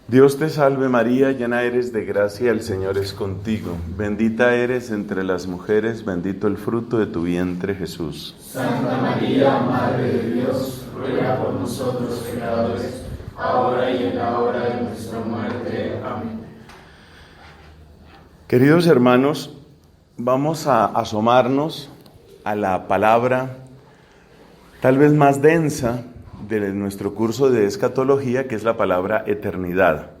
Dios te salve María, llena eres de gracia, el Señor es contigo. Bendita eres entre las mujeres, bendito el fruto de tu vientre, Jesús. Santa María, Madre de Dios, ruega por nosotros pecadores, ahora y en la hora de nuestra muerte. Amén. Queridos hermanos, vamos a asomarnos a la palabra tal vez más densa de nuestro curso de escatología, que es la palabra eternidad.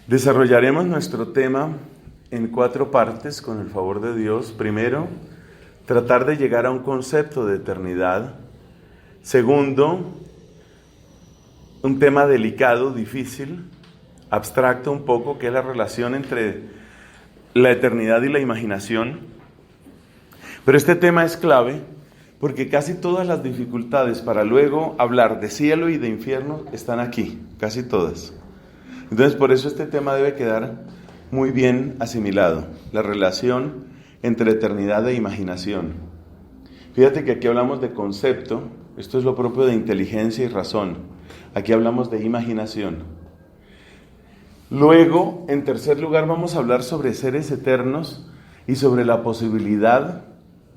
Desarrollaremos nuestro tema en 4 partes, con el favor de Dios. Primero, tratar de llegar a un concepto de eternidad. Segundo, un tema delicado, difícil, abstracto un poco, que es la relación entre la eternidad y la imaginación. Pero este tema es clave, porque casi todas las dificultades para luego hablar de cielo y de infierno están aquí, casi todas. Entonces, por eso este tema debe quedar muy bien asimilado, la relación entre eternidad e imaginación. Fíjate que aquí hablamos de concepto, esto es lo propio de inteligencia y razón. Aquí hablamos de imaginación. Luego, en tercer lugar, vamos a hablar sobre seres eternos y sobre la posibilidad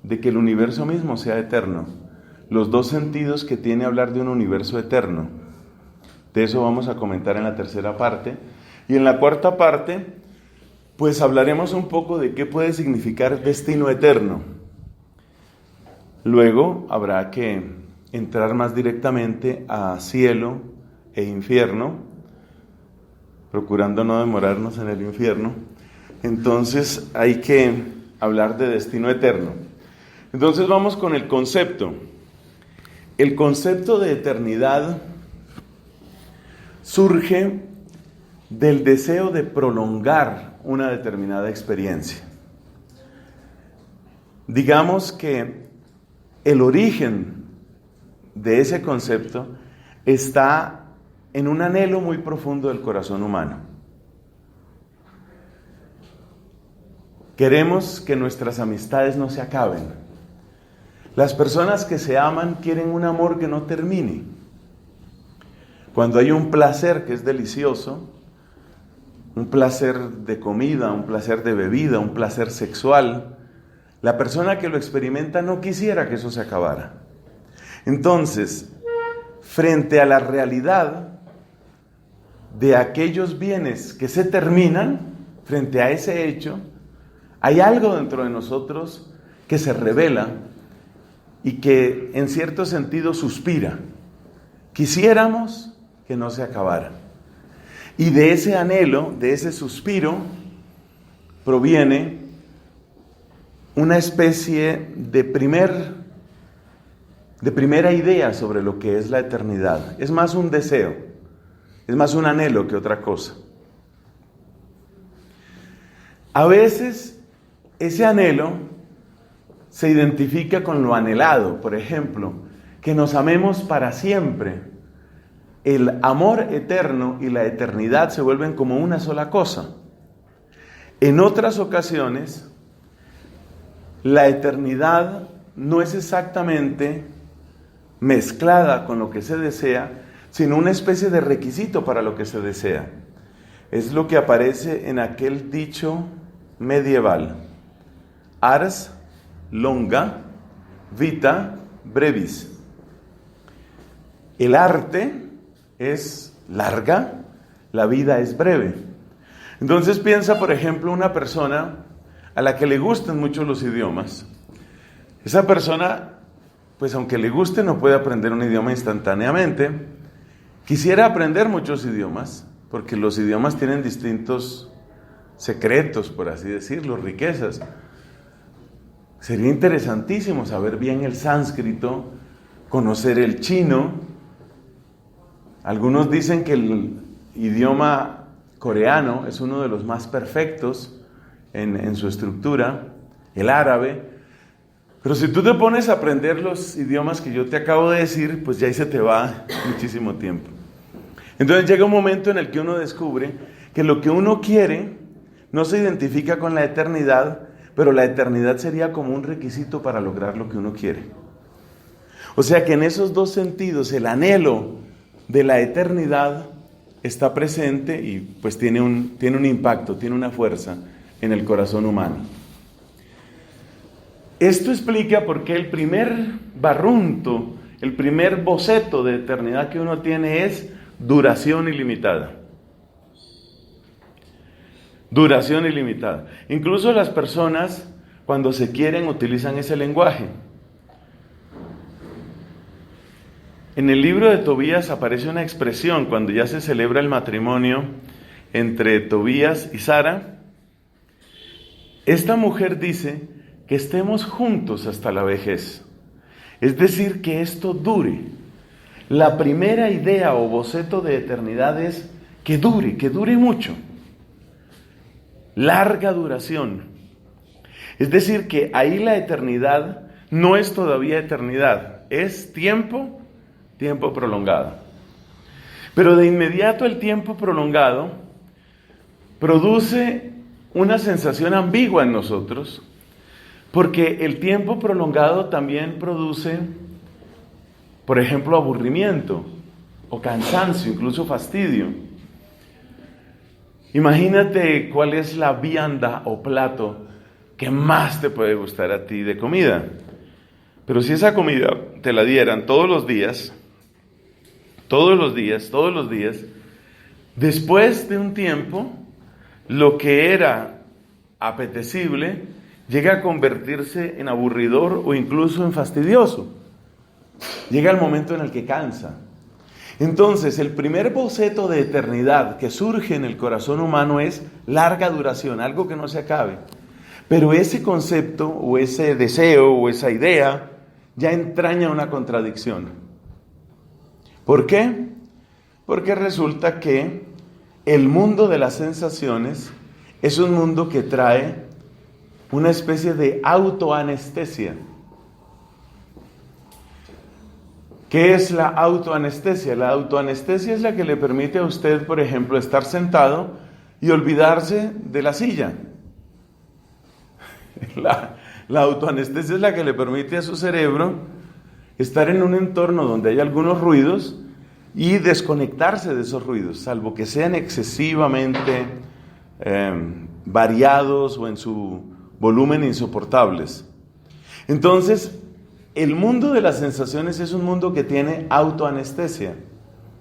de que el universo mismo sea eterno. Los 2 sentidos que tiene hablar de un universo eterno. De eso vamos a comentar en la tercera parte. Y en la cuarta parte, pues hablaremos un poco de qué puede significar destino eterno. Luego habrá que entrar más directamente a cielo e infierno, procurando no demorarnos en el infierno. Entonces hay que hablar de destino eterno. Entonces vamos con el concepto. El concepto de eternidad surge del deseo de prolongar una determinada experiencia. Digamos que el origen de ese concepto está en un anhelo muy profundo del corazón humano. Queremos que nuestras amistades no se acaben. Las personas que se aman quieren un amor que no termine. Cuando hay un placer que es delicioso, un placer de comida, un placer de bebida, un placer sexual, la persona que lo experimenta no quisiera que eso se acabara. Entonces, frente a la realidad de aquellos bienes que se terminan, frente a ese hecho, hay algo dentro de nosotros que se revela y que en cierto sentido suspira. Quisiéramos que no se acabara. Y de ese anhelo, de ese suspiro, proviene una especie de primera idea sobre lo que es la eternidad. Es más un deseo, es más un anhelo que otra cosa. A veces ese anhelo se identifica con lo anhelado, por ejemplo, que nos amemos para siempre. El amor eterno y la eternidad se vuelven como una sola cosa. En otras ocasiones, la eternidad no es exactamente mezclada con lo que se desea, sino una especie de requisito para lo que se desea. Es lo que aparece en aquel dicho medieval: ars longa, vita brevis. El arte es larga, la vida es breve. Entonces piensa, por ejemplo, una persona a la que le gustan mucho los idiomas. Esa persona, pues aunque le guste, no puede aprender un idioma instantáneamente. Quisiera aprender muchos idiomas, porque los idiomas tienen distintos secretos, por así decirlo, riquezas. Sería interesantísimo saber bien el sánscrito, conocer el chino. Algunos dicen que el idioma coreano es uno de los más perfectos en su estructura, el árabe. Pero si tú te pones a aprender los idiomas que yo te acabo de decir, pues ya ahí se te va muchísimo tiempo. Entonces llega un momento en el que uno descubre que lo que uno quiere no se identifica con la eternidad, pero la eternidad sería como un requisito para lograr lo que uno quiere. O sea que en esos 2 sentidos, el anhelo de la eternidad está presente y pues tiene un impacto, tiene una fuerza en el corazón humano. Esto explica por qué el primer barrunto, el primer boceto de eternidad que uno tiene es duración ilimitada. Duración ilimitada. Incluso las personas, cuando se quieren, utilizan ese lenguaje. En el libro de Tobías aparece una expresión cuando ya se celebra el matrimonio entre Tobías y Sara. Esta mujer dice que estemos juntos hasta la vejez. Es decir, que esto dure. La primera idea o boceto de eternidad es que dure mucho. Larga duración. Es decir, que ahí la eternidad no es todavía eternidad, es tiempo prolongado. Pero de inmediato el tiempo prolongado produce una sensación ambigua en nosotros, porque el tiempo prolongado también produce, por ejemplo, aburrimiento o cansancio, incluso fastidio. Imagínate cuál es la vianda o plato que más te puede gustar a ti de comida. Pero si esa comida te la dieran todos los días, después de un tiempo, lo que era apetecible llega a convertirse en aburridor o incluso en fastidioso. Llega el momento en el que cansa. Entonces, el primer boceto de eternidad que surge en el corazón humano es larga duración, algo que no se acabe. Pero ese concepto o ese deseo o esa idea ya entraña una contradicción. ¿Por qué? Porque resulta que el mundo de las sensaciones es un mundo que trae una especie de autoanestesia. ¿Qué es la autoanestesia? La autoanestesia es la que le permite a usted, por ejemplo, estar sentado y olvidarse de la silla. La autoanestesia es la que le permite a su cerebro estar en un entorno donde hay algunos ruidos y desconectarse de esos ruidos, salvo que sean excesivamente variados o en su volumen insoportables. Entonces, el mundo de las sensaciones es un mundo que tiene autoanestesia.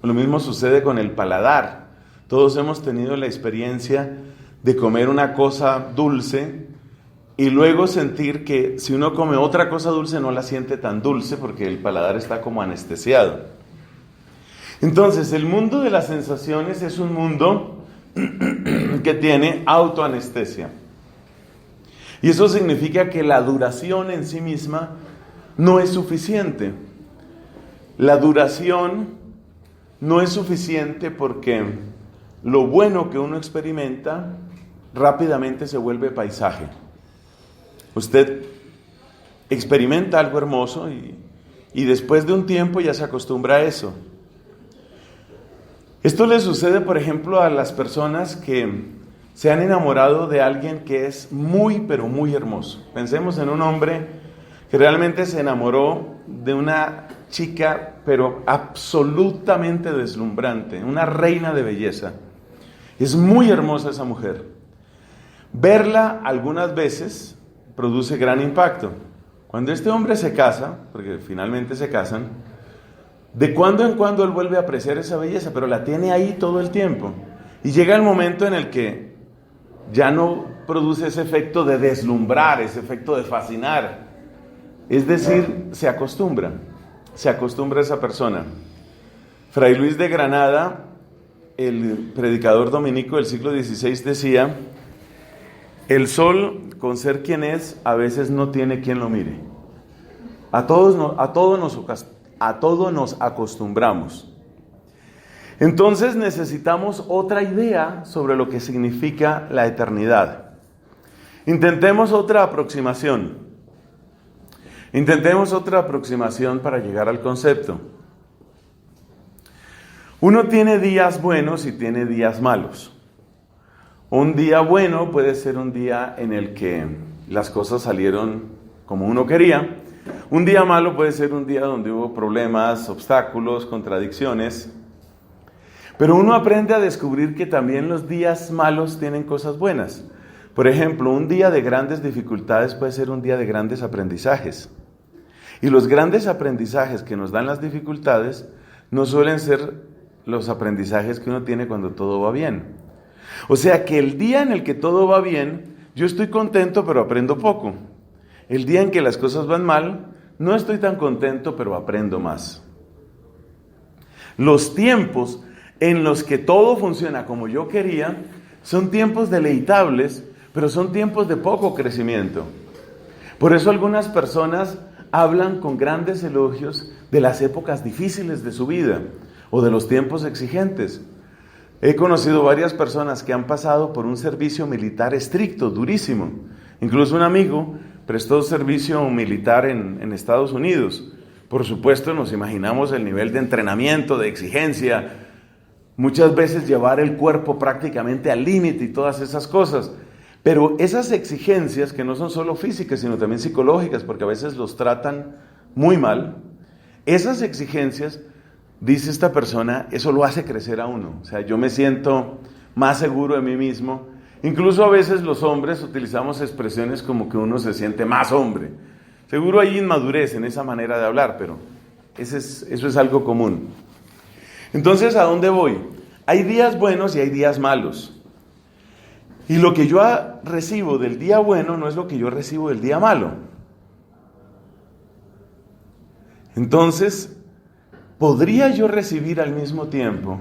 Lo mismo sucede con el paladar. Todos hemos tenido la experiencia de comer una cosa dulce y luego sentir que si uno come otra cosa dulce no la siente tan dulce porque el paladar está como anestesiado. Entonces, el mundo de las sensaciones es un mundo que tiene autoanestesia. Y eso significa que la duración en sí misma no es suficiente. La duración no es suficiente porque lo bueno que uno experimenta rápidamente se vuelve paisaje. Usted experimenta algo hermoso y después de un tiempo ya se acostumbra a eso. Esto le sucede, por ejemplo, a las personas que se han enamorado de alguien que es muy, pero muy hermoso. Pensemos en un hombre que realmente se enamoró de una chica, pero absolutamente deslumbrante, una reina de belleza. Es muy hermosa esa mujer. Verla algunas veces produce gran impacto. Cuando este hombre se casa, porque finalmente se casan, de cuando en cuando él vuelve a apreciar esa belleza, pero la tiene ahí todo el tiempo. Y llega el momento en el que ya no produce ese efecto de deslumbrar, ese efecto de fascinar. Es decir, se acostumbra a esa persona. Fray Luis de Granada, el predicador dominico del siglo XVI, decía: el sol, con ser quien es, a veces no tiene quien lo mire. A todo nos acostumbramos. Entonces necesitamos otra idea sobre lo que significa la eternidad. Intentemos otra aproximación para llegar al concepto. Uno tiene días buenos y tiene días malos. Un día bueno puede ser un día en el que las cosas salieron como uno quería. Un día malo puede ser un día donde hubo problemas, obstáculos, contradicciones. Pero uno aprende a descubrir que también los días malos tienen cosas buenas. Por ejemplo, un día de grandes dificultades puede ser un día de grandes aprendizajes. Y los grandes aprendizajes que nos dan las dificultades no suelen ser los aprendizajes que uno tiene cuando todo va bien. O sea que el día en el que todo va bien, yo estoy contento pero aprendo poco. El día en que las cosas van mal, no estoy tan contento pero aprendo más. Los tiempos en los que todo funciona como yo quería son tiempos deleitables, pero son tiempos de poco crecimiento. Por eso algunas personas hablan con grandes elogios de las épocas difíciles de su vida o de los tiempos exigentes. He conocido varias personas que han pasado por un servicio militar estricto, durísimo. Incluso un amigo prestó servicio militar en Estados Unidos. Por supuesto, nos imaginamos el nivel de entrenamiento, de exigencia, muchas veces llevar el cuerpo prácticamente al límite y todas esas cosas. Pero esas exigencias, que no son solo físicas, sino también psicológicas, porque a veces los tratan muy mal, esas exigencias, dice esta persona, eso lo hace crecer a uno. O sea, yo me siento más seguro de mí mismo. Incluso a veces los hombres utilizamos expresiones como que uno se siente más hombre. Seguro hay inmadurez en esa manera de hablar, pero eso es algo común. Entonces, ¿a dónde voy? Hay días buenos y hay días malos. Y lo que yo recibo del día bueno no es lo que yo recibo del día malo. Entonces, ¿podría yo recibir al mismo tiempo?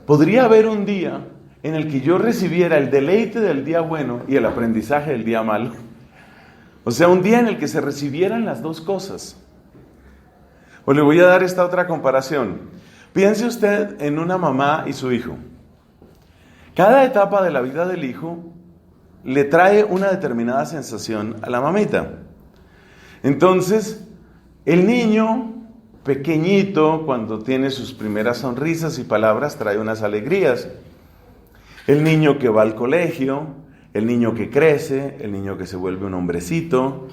¿Podría haber un día en el que yo recibiera el deleite del día bueno y el aprendizaje del día malo? O sea, un día en el que se recibieran las dos cosas. O le voy a dar esta otra comparación. Piense usted en una mamá y su hijo. Cada etapa de la vida del hijo le trae una determinada sensación a la mamita. Entonces, el niño pequeñito, cuando tiene sus primeras sonrisas y palabras, trae unas alegrías. El niño que va al colegio, el niño que crece, el niño que se vuelve un hombrecito.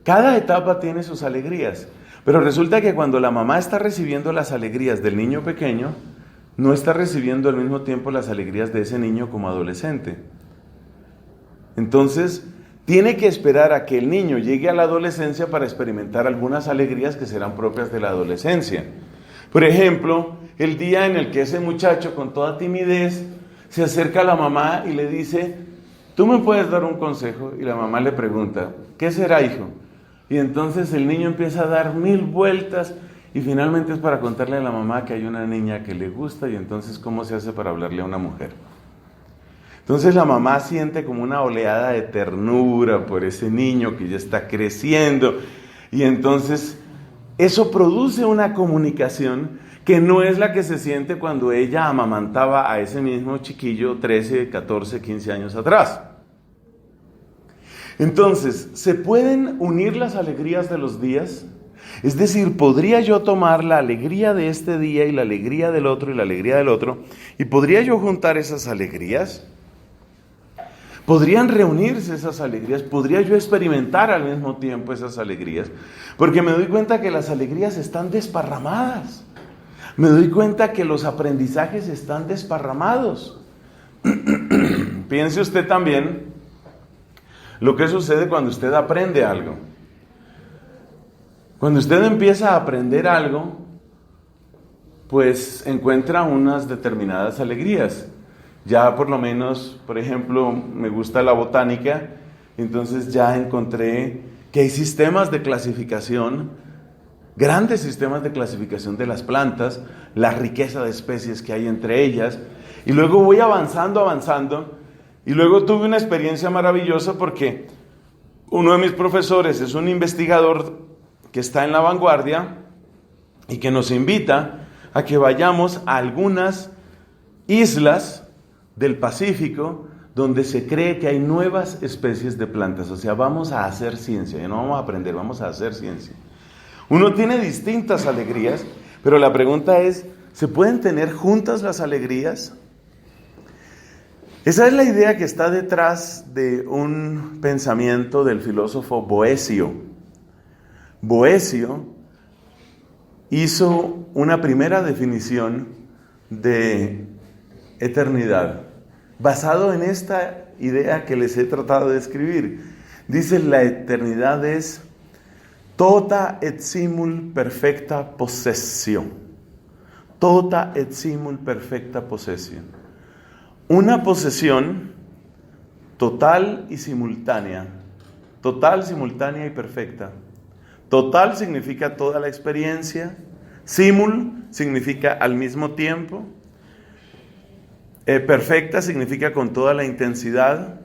Cada etapa tiene sus alegrías. Pero resulta que cuando la mamá está recibiendo las alegrías del niño pequeño, no está recibiendo al mismo tiempo las alegrías de ese niño como adolescente. Entonces, tiene que esperar a que el niño llegue a la adolescencia para experimentar algunas alegrías que serán propias de la adolescencia. Por ejemplo, el día en el que ese muchacho con toda timidez se acerca a la mamá y le dice, ¿tú me puedes dar un consejo? Y la mamá le pregunta, ¿qué será, hijo? Y entonces el niño empieza a dar 1000 vueltas y finalmente es para contarle a la mamá que hay una niña que le gusta y entonces ¿cómo se hace para hablarle a una mujer? Entonces la mamá siente como una oleada de ternura por ese niño que ya está creciendo y entonces eso produce una comunicación que no es la que se siente cuando ella amamantaba a ese mismo chiquillo 13, 14, 15 años atrás. Entonces, ¿se pueden unir las alegrías de los días? Es decir, ¿podría yo tomar la alegría de este día y la alegría del otro y la alegría del otro? ¿Y podría yo juntar esas alegrías? ¿Podrían reunirse esas alegrías? ¿Podría yo experimentar al mismo tiempo esas alegrías? Porque me doy cuenta que las alegrías están desparramadas. Me doy cuenta que los aprendizajes están desparramados. Piense usted también lo que sucede cuando usted aprende algo. Cuando usted empieza a aprender algo, pues encuentra unas determinadas alegrías. Ya por lo menos, por ejemplo, me gusta la botánica, entonces ya encontré que hay sistemas de clasificación, grandes sistemas de clasificación de las plantas, la riqueza de especies que hay entre ellas, y luego voy avanzando, y luego tuve una experiencia maravillosa porque uno de mis profesores es un investigador que está en la vanguardia y que nos invita a que vayamos a algunas islas del Pacífico donde se cree que hay nuevas especies de plantas. O sea, vamos a hacer ciencia, ya no vamos a aprender, vamos a hacer ciencia. Uno tiene distintas alegrías, pero la pregunta es, ¿se pueden tener juntas las alegrías? Esa es la idea que está detrás de un pensamiento del filósofo Boecio. Boecio hizo una primera definición de eternidad, basado en esta idea que les he tratado de escribir. Dice: la eternidad es tota et simul perfecta possessio. Tota et simul perfecta possessio. Una posesión total y simultánea. Total, simultánea y perfecta. Total significa toda la experiencia. Simul significa al mismo tiempo. Perfecta significa con toda la intensidad.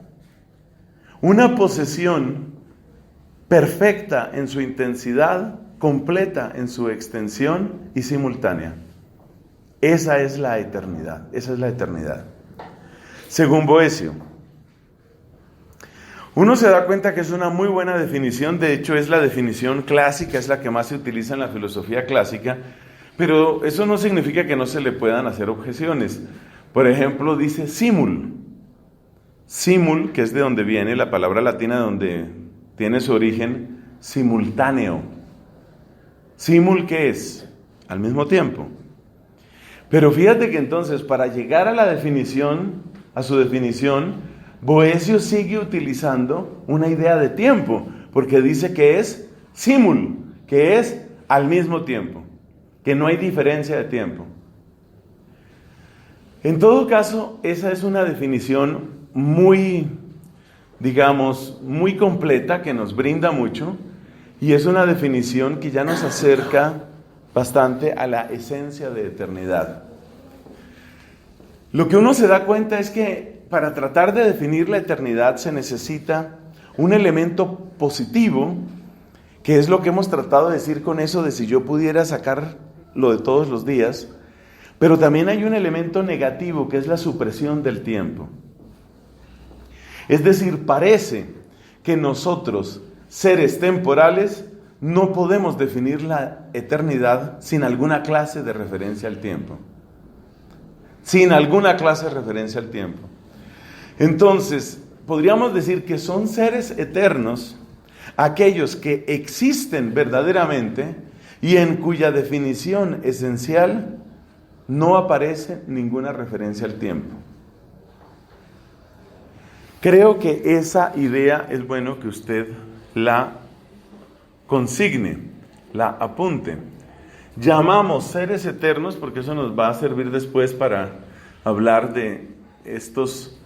Una posesión perfecta en su intensidad, completa en su extensión y simultánea. Esa es la eternidad. Esa es la eternidad. Según Boecio. Uno se da cuenta que es una muy buena definición. De hecho, es la definición clásica, es la que más se utiliza en la filosofía clásica. Pero eso no significa que no se le puedan hacer objeciones. Por ejemplo, dice simul. Simul, que es de donde viene la palabra latina, donde tiene su origen, simultáneo. Simul, ¿qué es? Al mismo tiempo. Pero fíjate que entonces, para llegar a la definición, a su definición, Boecio sigue utilizando una idea de tiempo, porque dice que es simul, que es al mismo tiempo, que no hay diferencia de tiempo. En todo caso, esa es una definición muy, digamos, muy completa, que nos brinda mucho, y es una definición que ya nos acerca bastante a la esencia de eternidad. Lo que uno se da cuenta es que para tratar de definir la eternidad se necesita un elemento positivo, que es lo que hemos tratado de decir con eso de si yo pudiera sacar lo de todos los días, pero también hay un elemento negativo, que es la supresión del tiempo. Es decir, parece que nosotros, seres temporales, no podemos definir la eternidad sin alguna clase de referencia al tiempo. Sin alguna clase de referencia al tiempo. Entonces, podríamos decir que son seres eternos aquellos que existen verdaderamente y en cuya definición esencial no aparece ninguna referencia al tiempo. Creo que esa idea es bueno que usted la consigne, la apunte. Llamamos seres eternos, porque eso nos va a servir después para hablar de estos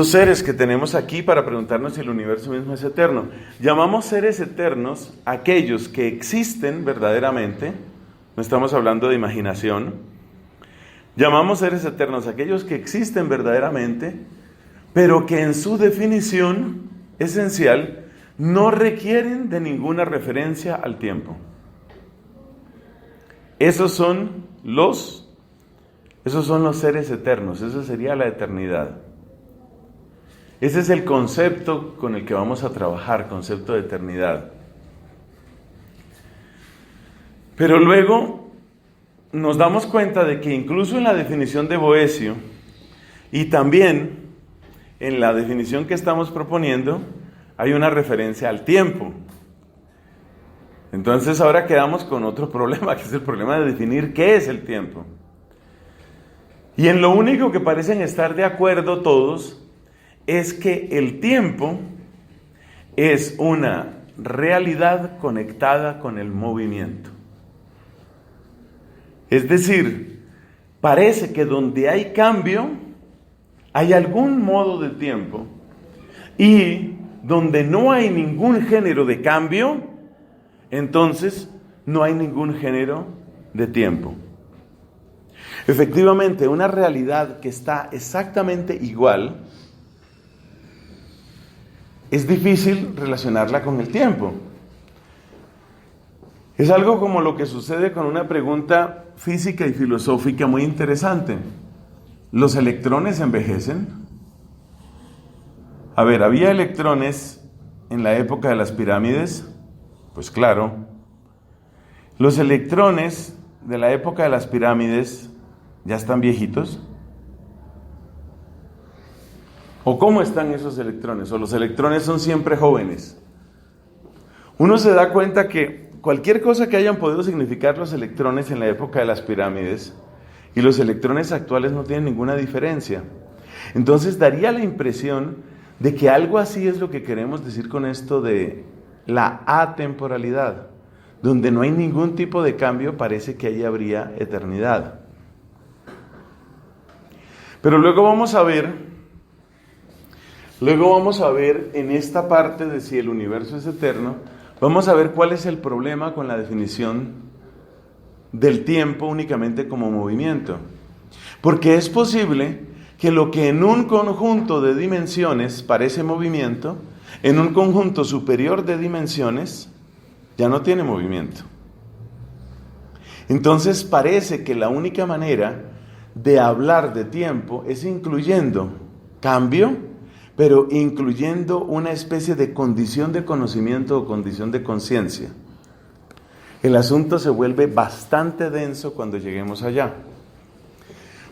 seres que tenemos aquí, para preguntarnos si el universo mismo es eterno. Llamamos seres eternos aquellos que existen verdaderamente, no estamos hablando de imaginación. Llamamos seres eternos aquellos que existen verdaderamente, pero que en su definición esencial no requieren de ninguna referencia al tiempo. Esos son los seres eternos, eso sería la eternidad. Ese es el concepto con el que vamos a trabajar, concepto de eternidad. Pero luego nos damos cuenta de que incluso en la definición de Boecio y también en la definición que estamos proponiendo hay una referencia al tiempo. Entonces ahora quedamos con otro problema, que es el problema de definir qué es el tiempo. Y en lo único que parecen estar de acuerdo todos es que el tiempo es una realidad conectada con el movimiento. Es decir, parece que donde hay cambio, hay algún modo de tiempo, y donde no hay ningún género de cambio, entonces no hay ningún género de tiempo. Efectivamente, una realidad que está exactamente igual, es difícil relacionarla con el tiempo. Es algo como lo que sucede con una pregunta física y filosófica muy interesante. ¿Los electrones envejecen? A ver, ¿había electrones en la época de las pirámides? Pues claro. ¿Los electrones de la época de las pirámides ya están viejitos? ¿O cómo están esos electrones? ¿O los electrones son siempre jóvenes? Uno se da cuenta que cualquier cosa que hayan podido significar los electrones en la época de las pirámides, y los electrones actuales no tienen ninguna diferencia. Entonces daría la impresión de que algo así es lo que queremos decir con esto de la atemporalidad. Donde no hay ningún tipo de cambio, parece que ahí habría eternidad. Pero luego vamos a ver en esta parte de si el universo es eterno, vamos a ver cuál es el problema con la definición del tiempo únicamente como movimiento. Porque es posible que lo que en un conjunto de dimensiones parece movimiento, en un conjunto superior de dimensiones, ya no tiene movimiento. Entonces parece que la única manera de hablar de tiempo es incluyendo cambio, pero incluyendo una especie de condición de conocimiento o condición de conciencia. El asunto se vuelve bastante denso cuando lleguemos allá.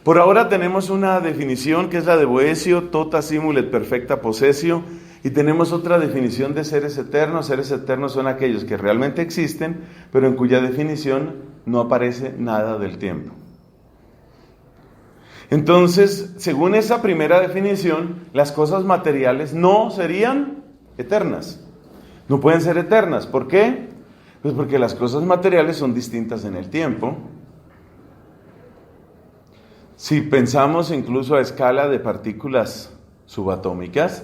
Por ahora tenemos una definición que es la de Boecio, tota simul et perfecta possessio, y tenemos otra definición de seres eternos. Seres eternos son aquellos que realmente existen, pero en cuya definición no aparece nada del tiempo. Entonces, según esa primera definición, las cosas materiales no serían eternas. No pueden ser eternas. ¿Por qué? Pues porque las cosas materiales son distintas en el tiempo. Si pensamos incluso a escala de partículas subatómicas,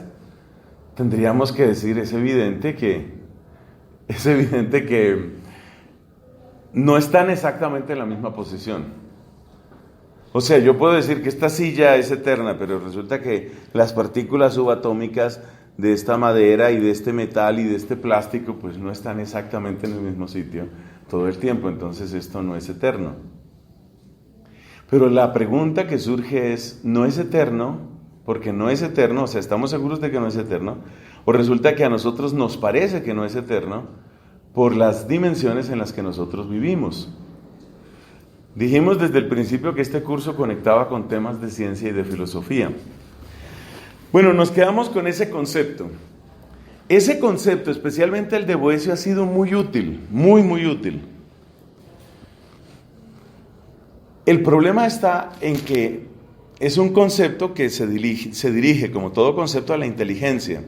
tendríamos que decir, es evidente que no están exactamente en la misma posición. O sea, yo puedo decir que esta silla es eterna, pero resulta que las partículas subatómicas de esta madera y de este metal y de este plástico, pues no están exactamente en el mismo sitio todo el tiempo, entonces esto no es eterno. Pero la pregunta que surge es, ¿no es eterno? Porque no es eterno, o sea, ¿estamos seguros de que no es eterno? ¿O resulta que a nosotros nos parece que no es eterno por las dimensiones en las que nosotros vivimos? Dijimos desde el principio que este curso conectaba con temas de ciencia y de filosofía. Bueno, nos quedamos con ese concepto. Ese concepto, especialmente el de Boecio, ha sido muy útil, muy, muy útil. El problema está en que es un concepto que se dirige, como todo concepto, a la inteligencia.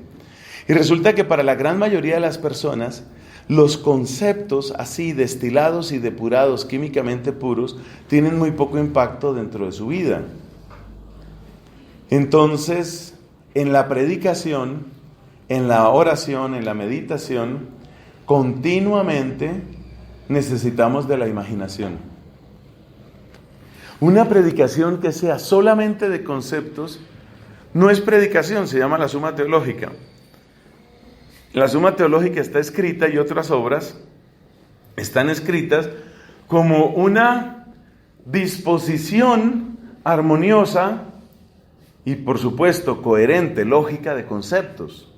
Y resulta que para la gran mayoría de las personas, los conceptos así destilados y depurados, químicamente puros, tienen muy poco impacto dentro de su vida. Entonces, en la predicación, en la oración, en la meditación, continuamente necesitamos de la imaginación. Una predicación que sea solamente de conceptos no es predicación, se llama la Suma Teológica. La Suma Teológica está escrita y otras obras están escritas como una disposición armoniosa y, por supuesto, coherente, lógica de conceptos.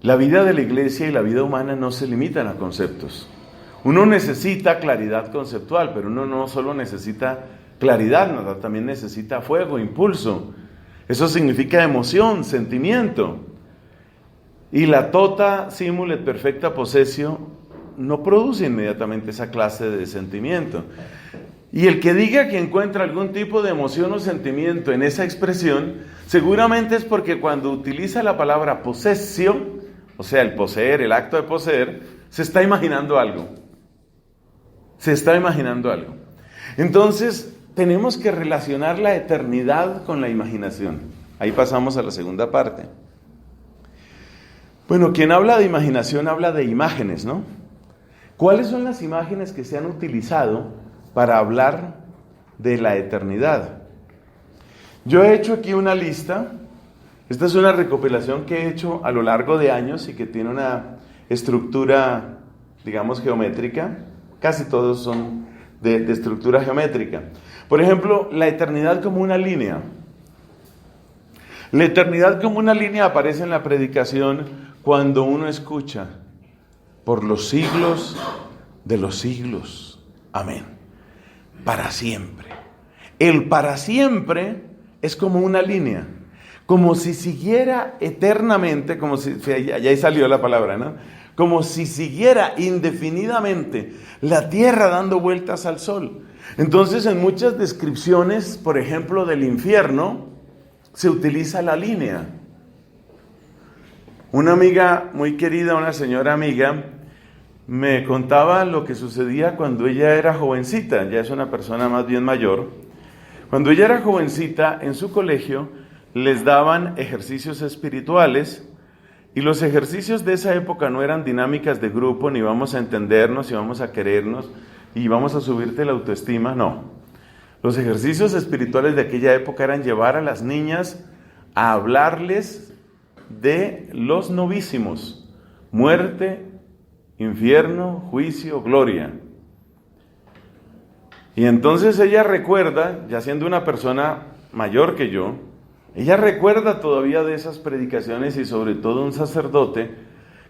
La vida de la iglesia y la vida humana no se limitan a conceptos. Uno necesita claridad conceptual, pero uno no solo necesita claridad, ¿no? También necesita fuego, impulso. Eso significa emoción, sentimiento. Y la tota simul et perfecta possessio no produce inmediatamente esa clase de sentimiento. Y el que diga que encuentra algún tipo de emoción o sentimiento en esa expresión, seguramente es porque cuando utiliza la palabra possessio, o sea, el poseer, el acto de poseer, se está imaginando algo. Se está imaginando algo. Entonces, tenemos que relacionar la eternidad con la imaginación. Ahí pasamos a la segunda parte. Bueno, quien habla de imaginación habla de imágenes, ¿no? ¿Cuáles son las imágenes que se han utilizado para hablar de la eternidad? Yo he hecho aquí una lista. Esta es una recopilación que he hecho a lo largo de años y que tiene una estructura, digamos, geométrica. Casi todos son de estructura geométrica. Por ejemplo, la eternidad como una línea. La eternidad como una línea aparece en la predicación cuando uno escucha por los siglos de los siglos. Amén. Para siempre. El para siempre es como una línea. Como si siguiera eternamente, como si, ya ahí salió la palabra, ¿no? como si siguiera indefinidamente la tierra dando vueltas al sol. Entonces, en muchas descripciones, por ejemplo, del infierno, se utiliza la línea. Una amiga muy querida, una señora amiga, me contaba lo que sucedía cuando ella era jovencita, ya es una persona más bien mayor. Cuando ella era jovencita, en su colegio les daban ejercicios espirituales, y los ejercicios de esa época no eran dinámicas de grupo, ni vamos a entendernos, y vamos a querernos, y vamos a subirte la autoestima, no. Los ejercicios espirituales de aquella época eran llevar a las niñas a hablarles de los novísimos: muerte, infierno, juicio, gloria. Y entonces ella recuerda, ya siendo una persona mayor que yo, ella recuerda todavía de esas predicaciones, y sobre todo un sacerdote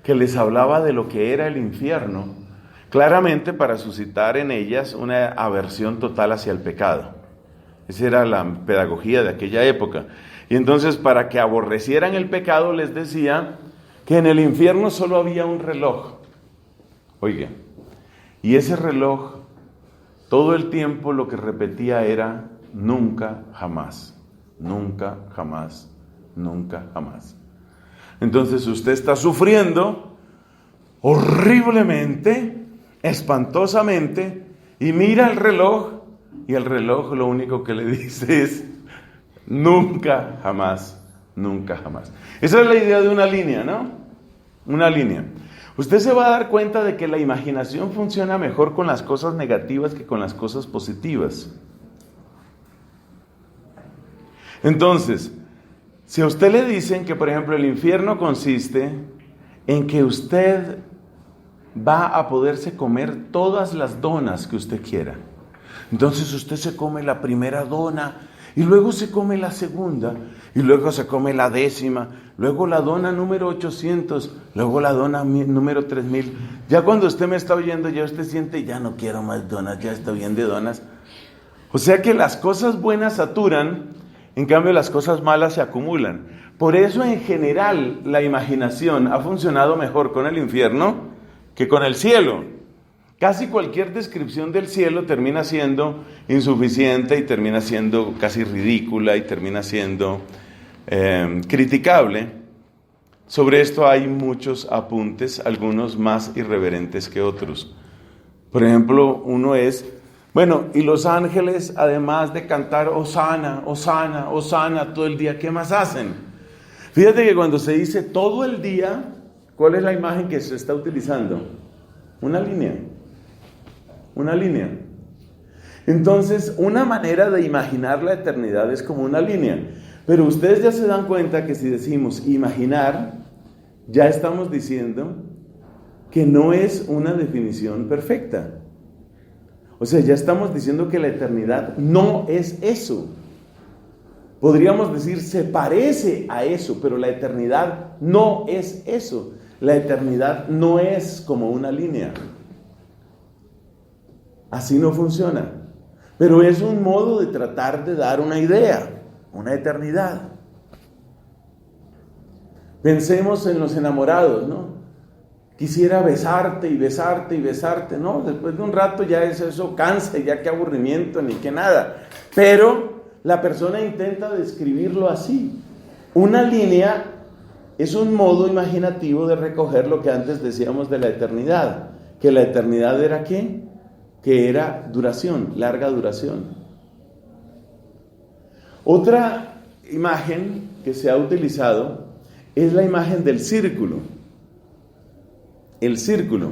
que les hablaba de lo que era el infierno, claramente para suscitar en ellas una aversión total hacia el pecado. Esa era la pedagogía de aquella época. Y entonces, para que aborrecieran el pecado, les decía que en el infierno solo había un reloj. Oiga, y ese reloj todo el tiempo lo que repetía era: nunca jamás, nunca jamás, nunca jamás. Entonces usted está sufriendo horriblemente, espantosamente, y mira el reloj, y el reloj lo único que le dice es: nunca jamás, nunca jamás. Esa es la idea de una línea, ¿no? Una línea. Usted se va a dar cuenta de que la imaginación funciona mejor con las cosas negativas que con las cosas positivas. Entonces, si a usted le dicen que, por ejemplo, el infierno consiste en que usted va a poderse comer todas las donas que usted quiera. Entonces usted se come la primera dona, y luego se come la segunda, y luego se come la 10ª, luego la dona número 800, luego la dona número 3000. Ya cuando usted me está oyendo, ya usted siente: ya no quiero más donas, ya estoy bien de donas. O sea que las cosas buenas saturan, en cambio las cosas malas se acumulan. Por eso, en general, la imaginación ha funcionado mejor con el infierno que con el cielo. Casi cualquier descripción del cielo termina siendo insuficiente, y termina siendo casi ridícula, y termina siendo criticable. Sobre esto hay muchos apuntes, algunos más irreverentes que otros. Por ejemplo, uno es: bueno, y los ángeles, además de cantar Hosana, Hosana, Hosana todo el día, ¿qué más hacen? Fíjate que cuando se dice todo el día, ¿cuál es la imagen que se está utilizando? Una línea. Una línea. Entonces, una manera de imaginar la eternidad es como una línea. Pero ustedes ya se dan cuenta que si decimos imaginar, ya estamos diciendo que no es una definición perfecta. O sea, ya estamos diciendo que la eternidad no es eso. Podríamos decir: se parece a eso, pero la eternidad no es eso. La eternidad no es como una línea. Así no funciona. Pero es un modo de tratar de dar una idea, una eternidad. Pensemos en los enamorados, ¿no? Quisiera besarte y besarte y besarte, ¿no? Después de un rato ya eso cansa, ya qué aburrimiento, ni qué nada. Pero la persona intenta describirlo así. Una línea es un modo imaginativo de recoger lo que antes decíamos de la eternidad. Que la eternidad era ¿qué? Que era duración, larga duración. Otra imagen que se ha utilizado es la imagen del círculo. El círculo.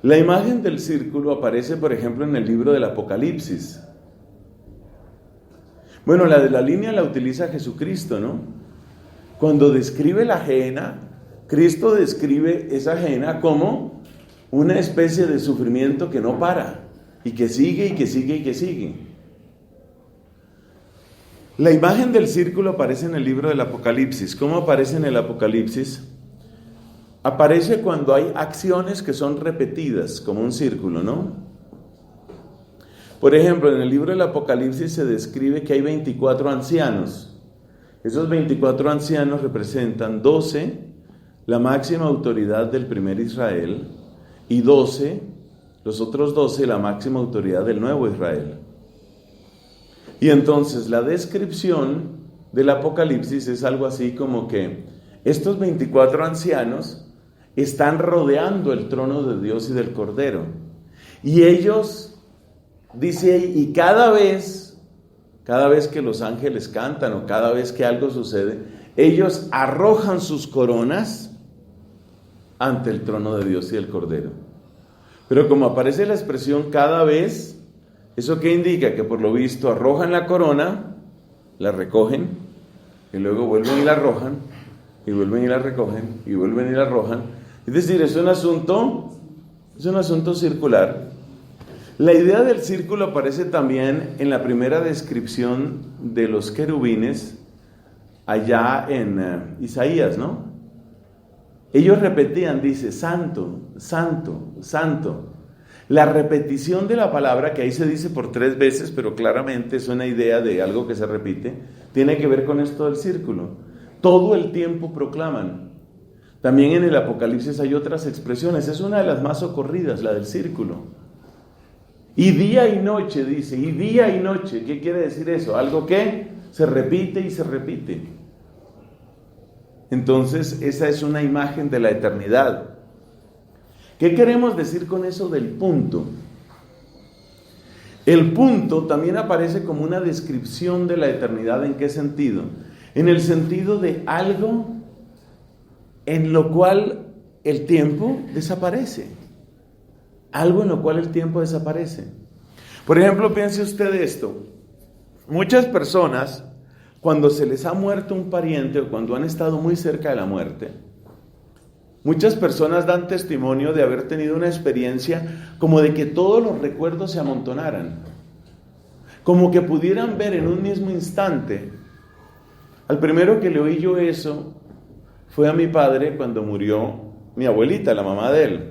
La imagen del círculo aparece, por ejemplo, en el libro del Apocalipsis. Bueno, la de la línea la utiliza Jesucristo, ¿no? Cuando describe la ajena, Cristo describe esa ajena como una especie de sufrimiento que no para, y que sigue, y que sigue, y que sigue. La imagen del círculo aparece en el libro del Apocalipsis. ¿Cómo aparece en el Apocalipsis? Aparece cuando hay acciones que son repetidas, como un círculo, ¿no? Por ejemplo, en el libro del Apocalipsis se describe que hay 24 ancianos. Esos 24 ancianos representan 12 la máxima autoridad del primer Israel, y 12, los otros 12, la máxima autoridad del nuevo Israel. Y entonces la descripción del Apocalipsis es algo así como que estos 24 ancianos están rodeando el trono de Dios y del Cordero. Y ellos, dice ahí, y cada vez que los ángeles cantan o cada vez que algo sucede, ellos arrojan sus coronas ante el trono de Dios y del Cordero. Pero como aparece la expresión cada vez, ¿eso qué indica? Que por lo visto arrojan la corona, la recogen, y luego vuelven y la arrojan, y vuelven y la recogen, y vuelven y la arrojan. Es decir, es un asunto circular. La idea del círculo aparece también en la primera descripción de los querubines, allá en Isaías, ¿no? Ellos repetían, dice, santo, santo, santo. La repetición de la palabra, que ahí se dice por 3 veces, pero claramente es una idea de algo que se repite, tiene que ver con esto del círculo. Todo el tiempo proclaman. También en el Apocalipsis hay otras expresiones, es una de las más socorridas, la del círculo. Y día y noche, dice, y día y noche. ¿Qué quiere decir eso? Algo que se repite y se repite. Entonces, esa es una imagen de la eternidad. ¿Qué queremos decir con eso del punto? El punto también aparece como una descripción de la eternidad. ¿En qué sentido? En el sentido de algo en lo cual el tiempo desaparece. Algo en lo cual el tiempo desaparece. Por ejemplo, piense usted esto. Muchas personas, cuando se les ha muerto un pariente o cuando han estado muy cerca de la muerte, muchas personas dan testimonio de haber tenido una experiencia como de que todos los recuerdos se amontonaran, como que pudieran ver en un mismo instante. Al primero que le oí yo eso fue a mi padre cuando murió mi abuelita, la mamá de él.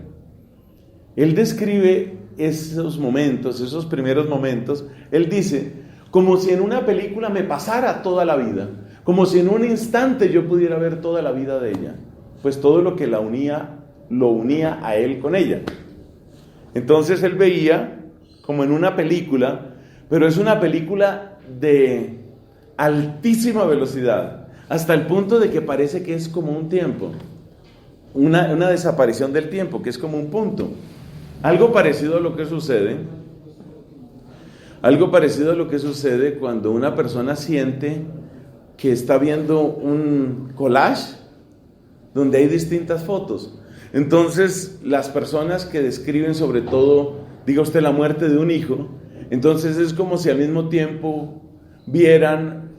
Él describe esos momentos, esos primeros momentos. Él dice, como si en una película me pasara toda la vida, como si en un instante yo pudiera ver toda la vida de ella, pues todo lo que la unía, lo unía a él con ella. Entonces él veía como en una película, pero es una película de altísima velocidad, hasta el punto de que parece que es como un tiempo, una desaparición del tiempo, que es como un punto. Algo parecido a lo que sucede cuando una persona siente que está viendo un collage donde hay distintas fotos. Entonces, las personas que describen sobre todo, diga usted, la muerte de un hijo, entonces es como si al mismo tiempo vieran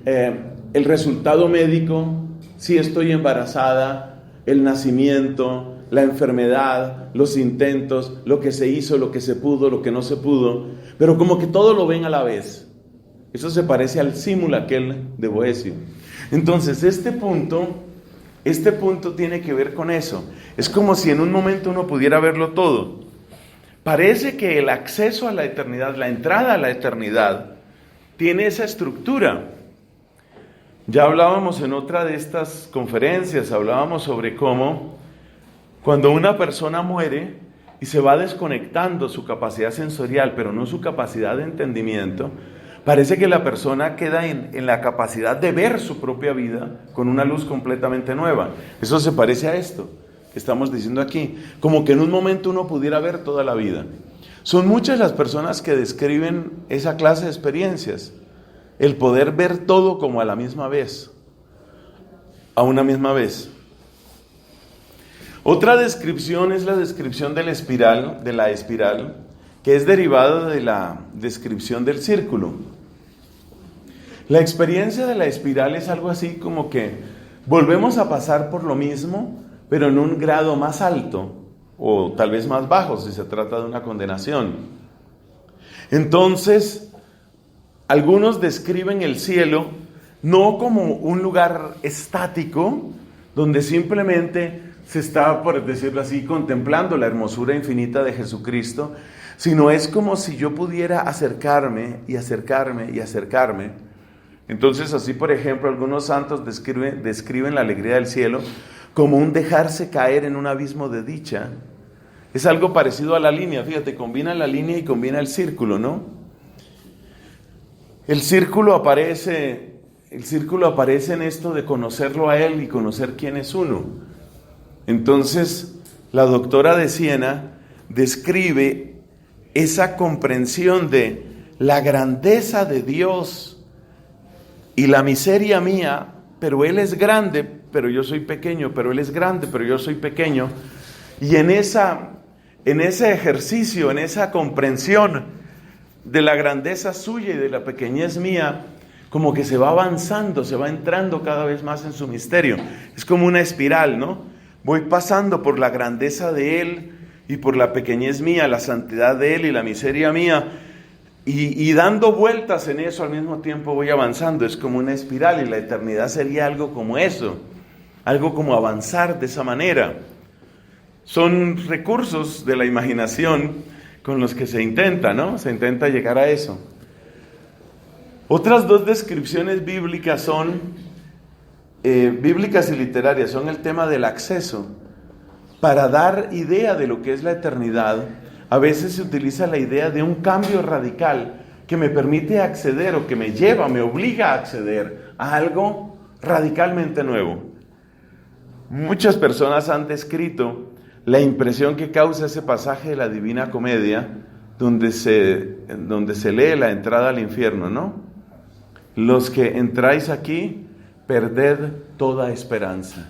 el resultado médico, si estoy embarazada, el nacimiento, la enfermedad, los intentos, lo que se hizo, lo que se pudo, lo que no se pudo, pero como que todo lo ven a la vez. Eso se parece al símul aquel de Boecio. Entonces, este punto tiene que ver con eso. Es como si en un momento uno pudiera verlo todo. Parece que el acceso a la eternidad, la entrada a la eternidad, tiene esa estructura. Ya hablábamos en otra de estas conferencias, hablábamos sobre cómo cuando una persona muere y se va desconectando su capacidad sensorial, pero no su capacidad de entendimiento, parece que la persona queda en la capacidad de ver su propia vida con una luz completamente nueva. Eso se parece a esto que estamos diciendo aquí, como que en un momento uno pudiera ver toda la vida. Son muchas las personas que describen esa clase de experiencias, el poder ver todo como a la misma vez, a una misma vez. Otra descripción es la descripción de la espiral, que es derivada de la descripción del círculo. La experiencia de la espiral es algo así como que volvemos a pasar por lo mismo, pero en un grado más alto, o tal vez más bajo si se trata de una condenación. Entonces, algunos describen el cielo no como un lugar estático, donde simplemente se está, por decirlo así, contemplando la hermosura infinita de Jesucristo, sino es como si yo pudiera acercarme y acercarme y acercarme. Entonces, así por ejemplo, algunos santos describen la alegría del cielo como un dejarse caer en un abismo de dicha. Es algo parecido a la línea, fíjate, combina la línea y combina el círculo, ¿no? El círculo aparece en esto de conocerlo a Él y conocer quién es uno. Entonces, la doctora de Siena describe esa comprensión de la grandeza de Dios y la miseria mía, pero Él es grande, pero yo soy pequeño, pero Él es grande, pero yo soy pequeño. Y en ese ejercicio, en esa comprensión de la grandeza suya y de la pequeñez mía, como que se va avanzando, se va entrando cada vez más en su misterio. Es como una espiral, ¿no? Voy pasando por la grandeza de Él y por la pequeñez mía, la santidad de Él y la miseria mía, y dando vueltas en eso al mismo tiempo voy avanzando. Es como una espiral, y la eternidad sería algo como eso, algo como avanzar de esa manera. Son recursos de la imaginación con los que se intenta, ¿no? Se intenta llegar a eso. Otras dos descripciones bíblicas son, bíblicas y literarias, son el tema del acceso. Para dar idea de lo que es la eternidad, a veces se utiliza la idea de un cambio radical que me permite acceder o que me lleva, me obliga a acceder a algo radicalmente nuevo. Muchas personas han descrito la impresión que causa ese pasaje de la Divina Comedia donde se lee la entrada al infierno, ¿no? Los que entráis aquí, perded toda esperanza.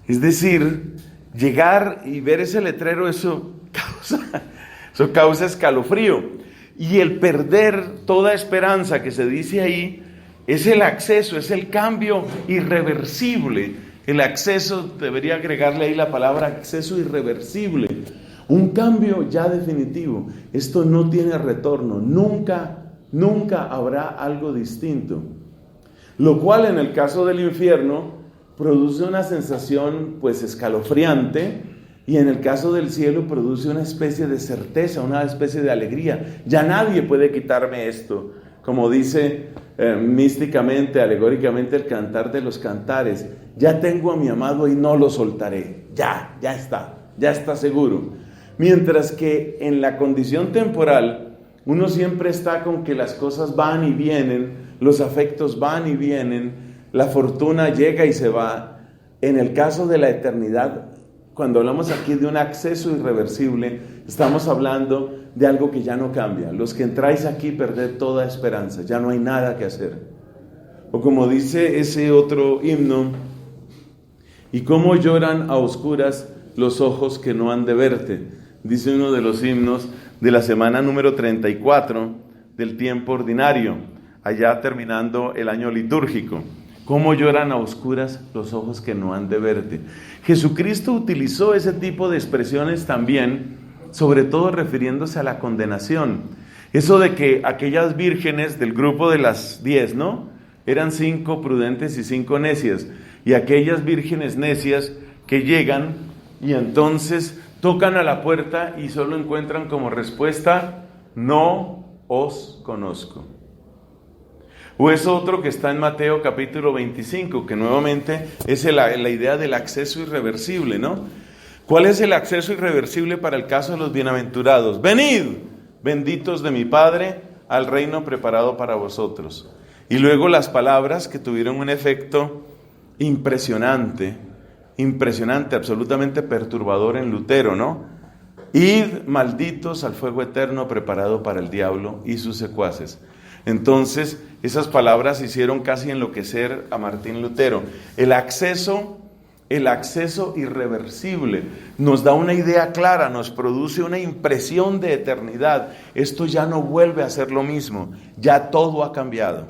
Es decir, llegar y ver ese letrero, eso causa escalofrío. Y el perder toda esperanza que se dice ahí es el acceso, es el cambio irreversible. El acceso, debería agregarle ahí la palabra acceso irreversible. Un cambio ya definitivo. Esto no tiene retorno. Nunca habrá algo distinto. Lo cual en el caso del infierno produce una sensación pues escalofriante, y en el caso del cielo produce una especie de certeza, una especie de alegría. Ya nadie puede quitarme esto. Como dice místicamente, alegóricamente el Cantar de los Cantares, ya tengo a mi amado y no lo soltaré. Ya está seguro. Mientras que en la condición temporal, uno siempre está con que las cosas van y vienen, los afectos van y vienen, la fortuna llega y se va. En el caso de la eternidad, cuando hablamos aquí de un acceso irreversible, estamos hablando de algo que ya no cambia. Los que entráis aquí perded toda esperanza, ya no hay nada que hacer. O como dice ese otro himno, y cómo lloran a oscuras los ojos que no han de verte. Dice uno de los himnos de la semana número 34 del tiempo ordinario, allá terminando el año litúrgico. Cómo lloran a oscuras los ojos que no han de verte. Jesucristo utilizó ese tipo de expresiones también, sobre todo refiriéndose a la condenación. Eso de que aquellas vírgenes del grupo de las 10, ¿no? Eran 5 prudentes y 5 necias. Y aquellas vírgenes necias que llegan y entonces tocan a la puerta y solo encuentran como respuesta: no os conozco. O es otro que está en Mateo capítulo 25, que nuevamente es la idea del acceso irreversible, ¿no? ¿Cuál es el acceso irreversible para el caso de los bienaventurados? Venid, benditos de mi Padre, al reino preparado para vosotros. Y luego las palabras que tuvieron un efecto impresionante, absolutamente perturbador en Lutero, ¿no? Id, malditos, al fuego eterno preparado para el diablo y sus secuaces. Entonces, esas palabras hicieron casi enloquecer a Martín Lutero. El acceso irreversible nos da una idea clara, nos produce una impresión de eternidad. Esto ya no vuelve a ser lo mismo, ya todo ha cambiado.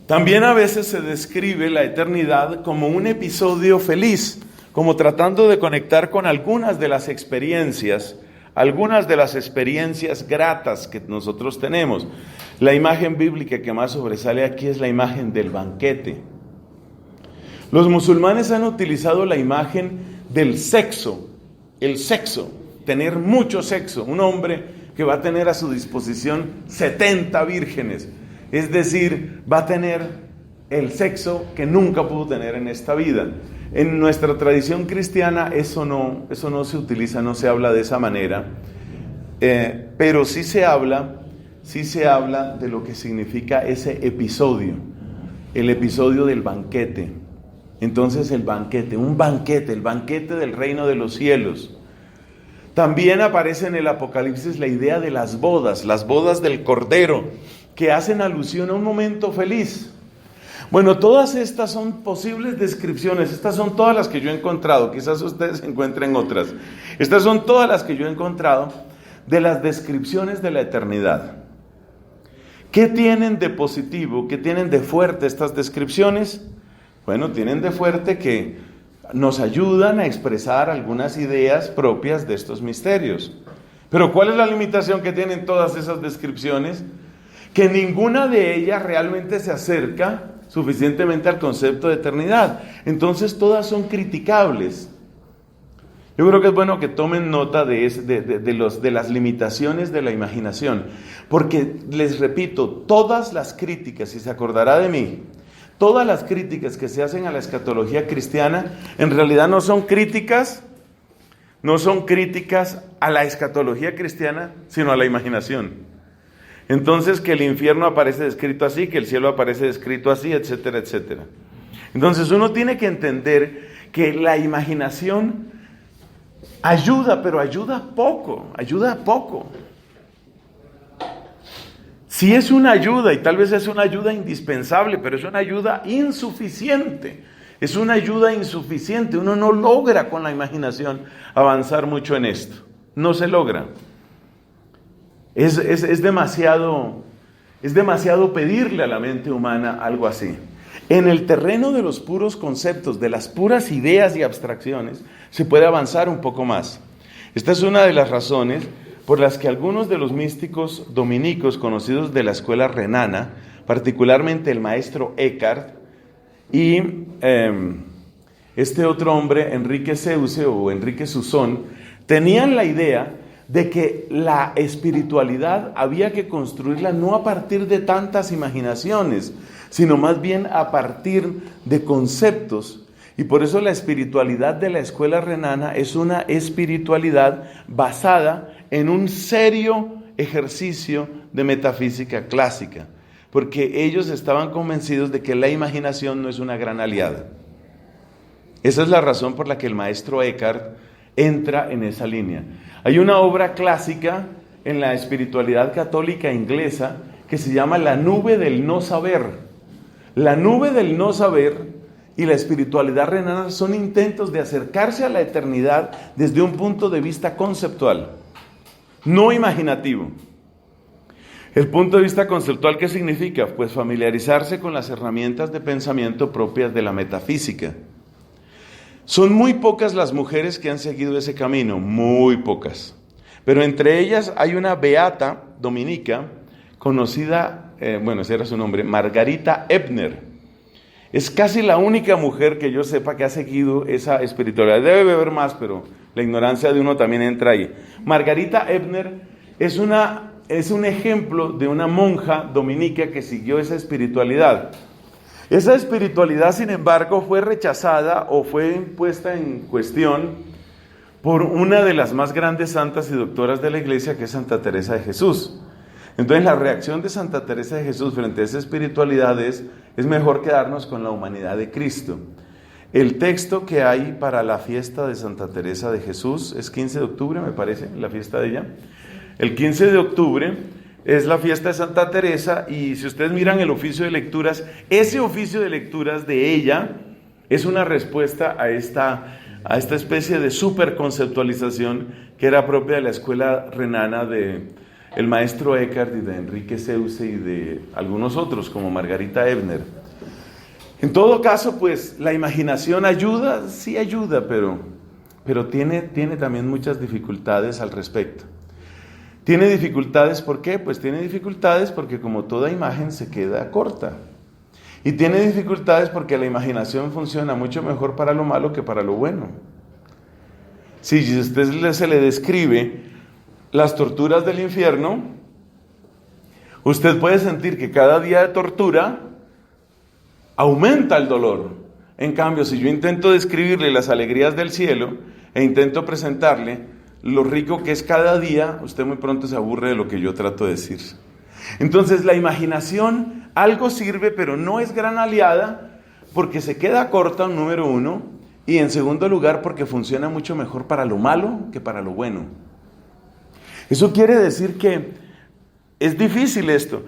También a veces se describe la eternidad como un episodio feliz, como tratando de conectar con algunas de las experiencias gratas que nosotros tenemos. La imagen bíblica que más sobresale aquí es la imagen del banquete. Los musulmanes han utilizado la imagen del sexo, tener mucho sexo. Un hombre que va a tener a su disposición 70 vírgenes, es decir, va a tener el sexo que nunca pudo tener en esta vida. En nuestra tradición cristiana eso no se utiliza, no se habla de esa manera, pero sí se habla de lo que significa ese episodio, el episodio del banquete. Entonces el banquete del reino de los cielos. También aparece en el Apocalipsis la idea de las bodas del Cordero, que hacen alusión a un momento feliz. Bueno, todas estas son posibles descripciones, estas son todas las que yo he encontrado, quizás ustedes encuentren otras. Estas son todas las que yo he encontrado de las descripciones de la eternidad. ¿Qué tienen de positivo, qué tienen de fuerte estas descripciones? Bueno, tienen de fuerte que nos ayudan a expresar algunas ideas propias de estos misterios. Pero ¿cuál es la limitación que tienen todas esas descripciones? Que ninguna de ellas realmente se acerca suficientemente al concepto de eternidad. Entonces todas son criticables. Yo creo que es bueno que tomen nota de las limitaciones de la imaginación, porque les repito, todas las críticas, si se acordará de mí, todas las críticas que se hacen a la escatología cristiana, en realidad no son críticas a la escatología cristiana, sino a la imaginación. Entonces, que el infierno aparece descrito así, que el cielo aparece descrito así, etcétera, etcétera. Entonces, uno tiene que entender que la imaginación ayuda, pero ayuda poco. Sí es una ayuda, y tal vez es una ayuda indispensable, pero es una ayuda insuficiente. Uno no logra con la imaginación avanzar mucho en esto. No se logra. Es demasiado pedirle a la mente humana algo así. En el terreno de los puros conceptos, de las puras ideas y abstracciones, se puede avanzar un poco más. Esta es una de las razones por las que algunos de los místicos dominicos conocidos de la escuela renana, particularmente el maestro Eckhart y este otro hombre, Enrique Seuse o Enrique Susón, tenían la idea de que la espiritualidad había que construirla no a partir de tantas imaginaciones, sino más bien a partir de conceptos. Y por eso la espiritualidad de la escuela renana es una espiritualidad basada en un serio ejercicio de metafísica clásica, porque ellos estaban convencidos de que la imaginación no es una gran aliada. Esa es la razón por la que el maestro Eckhart entra en esa línea. Hay una obra clásica en la espiritualidad católica inglesa que se llama La nube del no saber. La nube del no saber y la espiritualidad renana son intentos de acercarse a la eternidad desde un punto de vista conceptual, no imaginativo. El punto de vista conceptual, ¿qué significa? Pues familiarizarse con las herramientas de pensamiento propias de la metafísica. Son muy pocas las mujeres que han seguido ese camino, muy pocas. Pero entre ellas hay una beata dominica conocida, ese era su nombre, Margarita Ebner. Es casi la única mujer que yo sepa que ha seguido esa espiritualidad. Debe haber más, pero la ignorancia de uno también entra ahí. Margarita Ebner es un ejemplo de una monja dominica que siguió esa espiritualidad. Esa espiritualidad, sin embargo, fue rechazada o fue puesta en cuestión por una de las más grandes santas y doctoras de la iglesia, que es Santa Teresa de Jesús. Entonces, la reacción de Santa Teresa de Jesús frente a esa espiritualidad es mejor quedarnos con la humanidad de Cristo. El texto que hay para la fiesta de Santa Teresa de Jesús es 15 de octubre, me parece, la fiesta de ella. El 15 de octubre es la fiesta de Santa Teresa, y si ustedes miran el oficio de lecturas, ese oficio de lecturas de ella es una respuesta a esta especie de superconceptualización que era propia de la escuela renana de el maestro Eckhart y de Enrique Seuse y de algunos otros como Margarita Ebner. En todo caso, pues la imaginación ayuda, sí ayuda, pero tiene también muchas dificultades al respecto. ¿Tiene dificultades por qué? Pues tiene dificultades porque, como toda imagen, se queda corta. Y tiene dificultades porque la imaginación funciona mucho mejor para lo malo que para lo bueno. Si a usted se le describe las torturas del infierno, usted puede sentir que cada día de tortura aumenta el dolor. En cambio, si yo intento describirle las alegrías del cielo e intento presentarle lo rico que es cada día, usted muy pronto se aburre de lo que yo trato de decir. Entonces la imaginación algo sirve, pero no es gran aliada, porque se queda corta, número uno, y en segundo lugar porque funciona mucho mejor para lo malo que para lo bueno. Eso quiere decir que es difícil esto.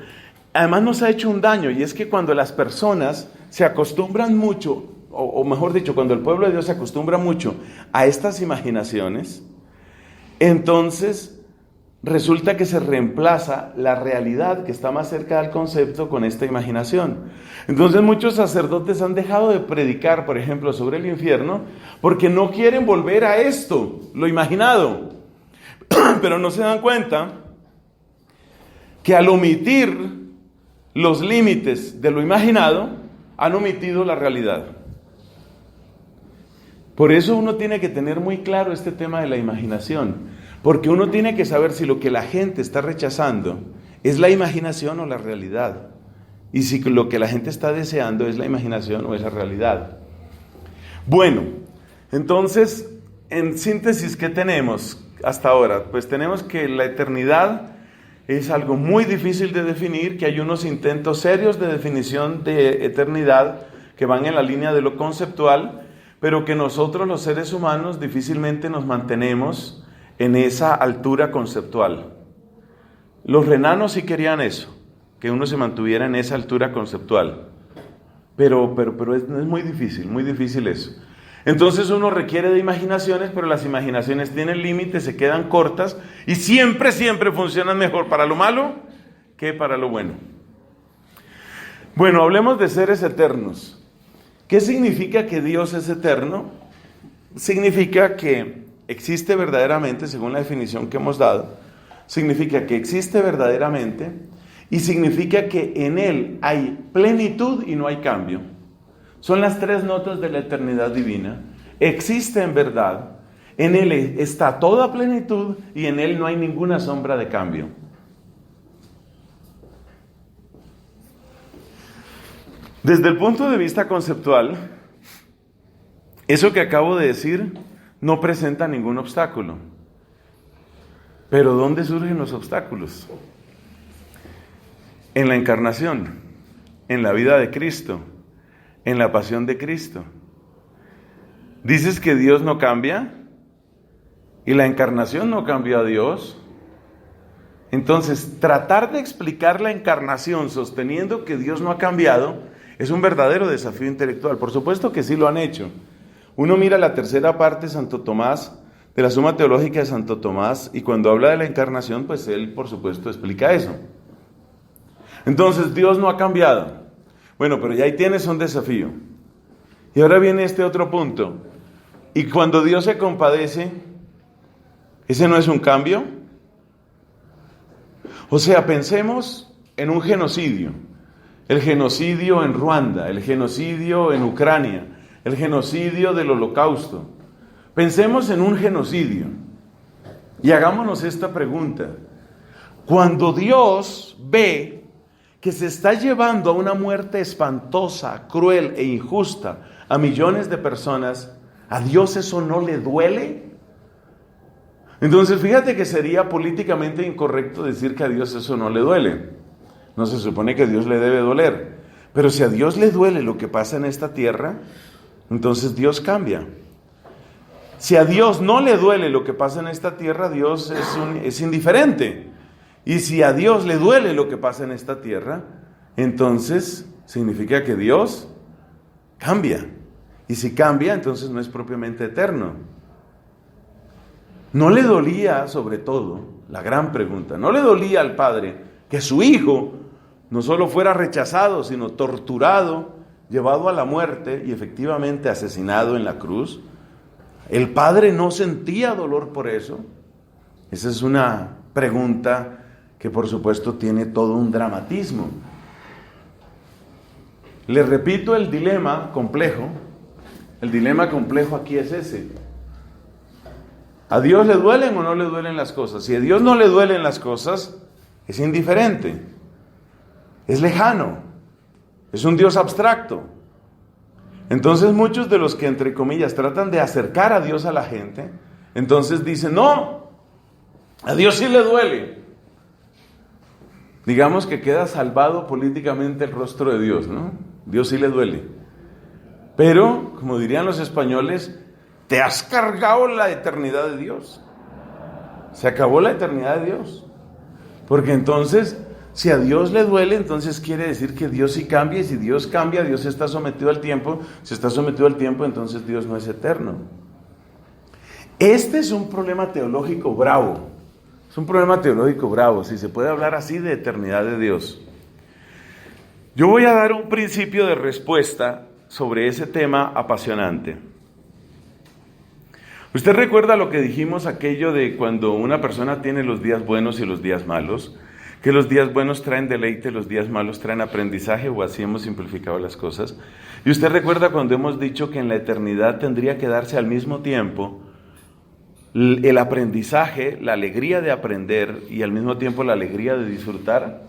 Además nos ha hecho un daño, y es que cuando las personas se acostumbran mucho, o mejor dicho, cuando el pueblo de Dios se acostumbra mucho a estas imaginaciones, entonces resulta que se reemplaza la realidad que está más cerca del concepto con esta imaginación. Entonces muchos sacerdotes han dejado de predicar, por ejemplo, sobre el infierno, porque no quieren volver a esto, lo imaginado. Pero no se dan cuenta que al omitir los límites de lo imaginado, han omitido la realidad. Por eso uno tiene que tener muy claro este tema de la imaginación, porque uno tiene que saber si lo que la gente está rechazando es la imaginación o la realidad, y si lo que la gente está deseando es la imaginación o es la realidad. Bueno, entonces, en síntesis, ¿qué tenemos hasta ahora? Pues tenemos que la eternidad es algo muy difícil de definir, que hay unos intentos serios de definición de eternidad que van en la línea de lo conceptual, pero que nosotros los seres humanos difícilmente nos mantenemos en esa altura conceptual. Los renanos sí querían eso, que uno se mantuviera en esa altura conceptual, pero es muy difícil eso. Entonces uno requiere de imaginaciones, pero las imaginaciones tienen límites, se quedan cortas y siempre funcionan mejor para lo malo que para lo bueno. Bueno, hablemos de seres eternos. ¿Qué significa que Dios es eterno? Significa que existe verdaderamente, según la definición que hemos dado, significa que existe verdaderamente y significa que en Él hay plenitud y no hay cambio. Son las tres notas de la eternidad divina. Existe en verdad, en Él está toda plenitud y en Él no hay ninguna sombra de cambio. Desde el punto de vista conceptual, eso que acabo de decir no presenta ningún obstáculo. Pero ¿dónde surgen los obstáculos? En la encarnación, en la vida de Cristo, en la pasión de Cristo. ¿Dices que Dios no cambia? ¿Y la encarnación no cambió a Dios? Entonces, tratar de explicar la encarnación sosteniendo que Dios no ha cambiado es un verdadero desafío intelectual. Por supuesto que sí lo han hecho. Uno mira la tercera parte de Santo Tomás, de la Suma Teológica de Santo Tomás, y cuando habla de la encarnación, pues él, por supuesto, explica eso. Entonces, Dios no ha cambiado. Bueno, pero ya ahí tienes un desafío. Y ahora viene este otro punto. Y cuando Dios se compadece, ¿ese no es un cambio? O sea, pensemos en un genocidio. El genocidio en Ruanda, el genocidio en Ucrania, el genocidio del Holocausto. Pensemos en un genocidio y hagámonos esta pregunta. Cuando Dios ve que se está llevando a una muerte espantosa, cruel e injusta a millones de personas, ¿a Dios eso no le duele? Entonces fíjate que sería políticamente incorrecto decir que a Dios eso no le duele. No se supone que a Dios le debe doler. Pero si a Dios le duele lo que pasa en esta tierra, entonces Dios cambia. Si a Dios no le duele lo que pasa en esta tierra, Dios es indiferente. Y si a Dios le duele lo que pasa en esta tierra, entonces significa que Dios cambia. Y si cambia, entonces no es propiamente eterno. No le dolía, sobre todo, la gran pregunta, no le dolía al Padre que su Hijo no solo fuera rechazado, sino torturado, llevado a la muerte y efectivamente asesinado en la cruz. ¿El Padre no sentía dolor por eso? Esa es una pregunta que por supuesto tiene todo un dramatismo. Les repito el dilema complejo. El dilema complejo aquí es ese. ¿A Dios le duelen o no le duelen las cosas? Si a Dios no le duelen las cosas, es indiferente, es lejano, es un Dios abstracto. Entonces muchos de los que, entre comillas, tratan de acercar a Dios a la gente, entonces dicen, no, a Dios sí le duele. Digamos que queda salvado políticamente el rostro de Dios, ¿no? Dios sí le duele. Pero, como dirían los españoles, te has cargado la eternidad de Dios. Se acabó la eternidad de Dios. Porque entonces, si a Dios le duele, entonces quiere decir que Dios sí cambia, y si Dios cambia, Dios está sometido al tiempo. Si está sometido al tiempo, entonces Dios no es eterno. Este es un problema teológico bravo. Es un problema teológico bravo, si se puede hablar así de eternidad de Dios. Yo voy a dar un principio de respuesta sobre ese tema apasionante. ¿Usted recuerda lo que dijimos aquello de cuando una persona tiene los días buenos y los días malos? Que los días buenos traen deleite, los días malos traen aprendizaje, o así hemos simplificado las cosas. Y usted recuerda cuando hemos dicho que en la eternidad tendría que darse al mismo tiempo el aprendizaje, la alegría de aprender y al mismo tiempo la alegría de disfrutar.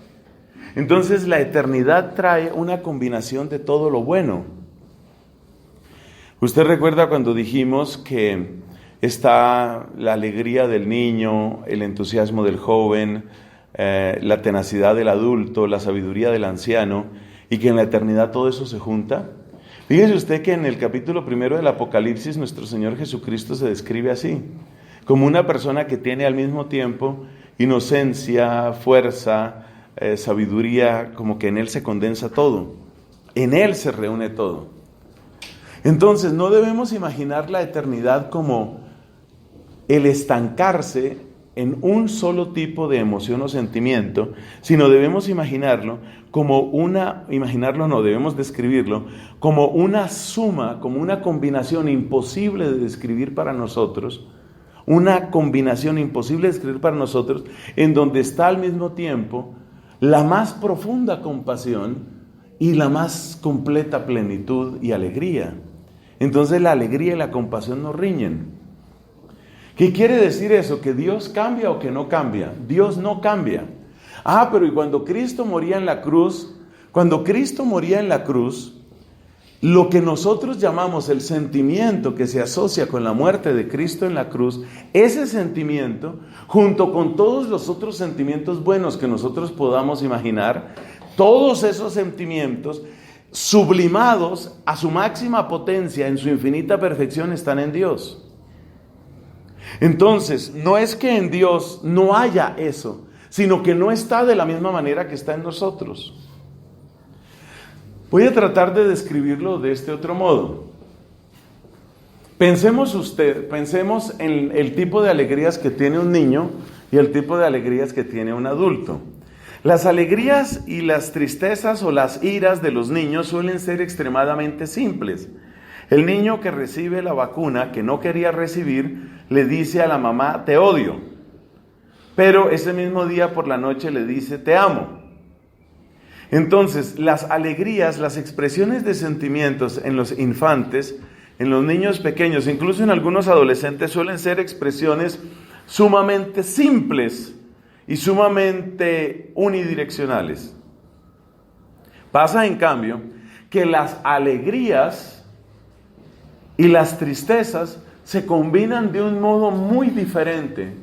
Entonces la eternidad trae una combinación de todo lo bueno. Usted recuerda cuando dijimos que está la alegría del niño, el entusiasmo del joven, la tenacidad del adulto, la sabiduría del anciano, y que en la eternidad todo eso se junta. Fíjese usted que en el capítulo 1 del Apocalipsis nuestro Señor Jesucristo se describe así, como una persona que tiene al mismo tiempo inocencia, fuerza, sabiduría, como que en Él se condensa todo, en Él se reúne todo. Entonces no debemos imaginar la eternidad como el estancarse en un solo tipo de emoción o sentimiento, sino debemos imaginarlo como debemos describirlo como una suma, como una combinación imposible de describir para nosotros, en donde está al mismo tiempo la más profunda compasión y la más completa plenitud y alegría. Entonces la alegría y la compasión no riñen. ¿Qué quiere decir eso? ¿Que Dios cambia o que no cambia? Dios no cambia. Pero y cuando Cristo moría en la cruz, lo que nosotros llamamos el sentimiento que se asocia con la muerte de Cristo en la cruz, ese sentimiento, junto con todos los otros sentimientos buenos que nosotros podamos imaginar, todos esos sentimientos sublimados a su máxima potencia, en su infinita perfección, están en Dios. Entonces, no es que en Dios no haya eso, sino que no está de la misma manera que está en nosotros. Voy a tratar de describirlo de este otro modo. Pensemos en el tipo de alegrías que tiene un niño y el tipo de alegrías que tiene un adulto. Las alegrías y las tristezas o las iras de los niños suelen ser extremadamente simples. El niño que recibe la vacuna que no quería recibir le dice a la mamá, te odio. Pero ese mismo día por la noche le dice, te amo. Entonces, las alegrías, las expresiones de sentimientos en los infantes, en los niños pequeños, incluso en algunos adolescentes, suelen ser expresiones sumamente simples y sumamente unidireccionales. Pasa, en cambio, que las alegrías y las tristezas se combinan de un modo muy diferente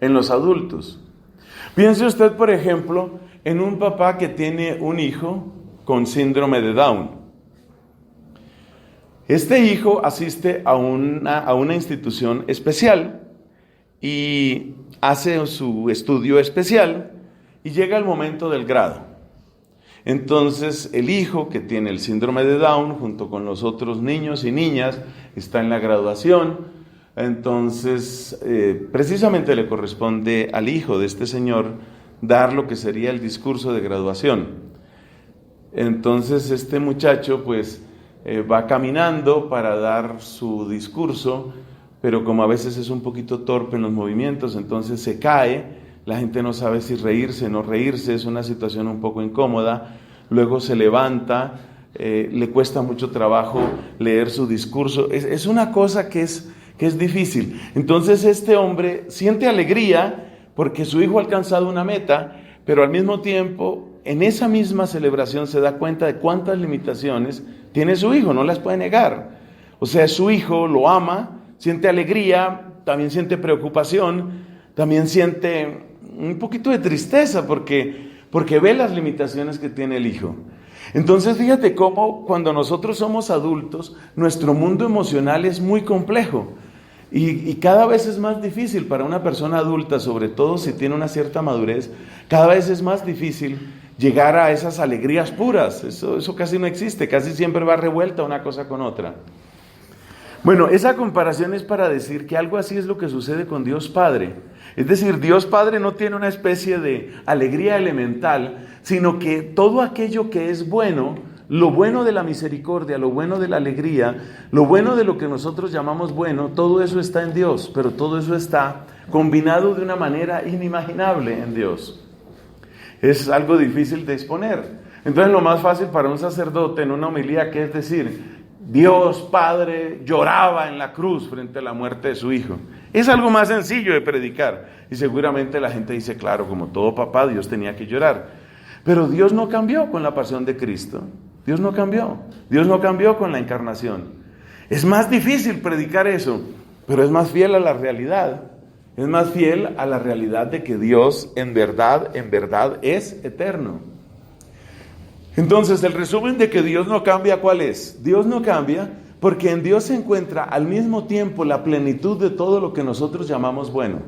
en los adultos. Piense usted, por ejemplo, en un papá que tiene un hijo con síndrome de Down. Este hijo asiste a una institución especial y hace su estudio especial y llega el momento del grado. Entonces el hijo que tiene el síndrome de Down junto con los otros niños y niñas está en la graduación. Entonces precisamente le corresponde al hijo de este señor dar lo que sería el discurso de graduación. Entonces este muchacho va caminando para dar su discurso, pero como a veces es un poquito torpe en los movimientos, entonces se cae. La gente no sabe si reírse o no reírse, es una situación un poco incómoda. Luego se levanta, le cuesta mucho trabajo leer su discurso. Es una cosa que es difícil. Entonces este hombre siente alegría porque su hijo ha alcanzado una meta, pero al mismo tiempo en esa misma celebración se da cuenta de cuántas limitaciones tiene su hijo, no las puede negar. O sea, su hijo lo ama, siente alegría, también siente preocupación, también siente un poquito de tristeza porque ve las limitaciones que tiene el hijo. Entonces fíjate cómo cuando nosotros somos adultos, nuestro mundo emocional es muy complejo y cada vez es más difícil para una persona adulta, sobre todo si tiene una cierta madurez, cada vez es más difícil llegar a esas alegrías puras. Eso casi no existe, casi siempre va revuelta una cosa con otra. Bueno, esa comparación es para decir que algo así es lo que sucede con Dios Padre. Es decir, Dios Padre no tiene una especie de alegría elemental, sino que todo aquello que es bueno, lo bueno de la misericordia, lo bueno de la alegría, lo bueno de lo que nosotros llamamos bueno, todo eso está en Dios, pero todo eso está combinado de una manera inimaginable en Dios. Es algo difícil de exponer. Entonces lo más fácil para un sacerdote en una homilía, que es decir, Dios Padre lloraba en la cruz frente a la muerte de su hijo. Es algo más sencillo de predicar. Y seguramente la gente dice, claro, como todo papá, Dios tenía que llorar. Pero Dios no cambió con la pasión de Cristo. Dios no cambió. Dios no cambió con la encarnación. Es más difícil predicar eso, pero es más fiel a la realidad. Es más fiel a la realidad de que Dios en verdad es eterno. Entonces, el resumen de que Dios no cambia, ¿cuál es? Dios no cambia porque en Dios se encuentra al mismo tiempo la plenitud de todo lo que nosotros llamamos bueno.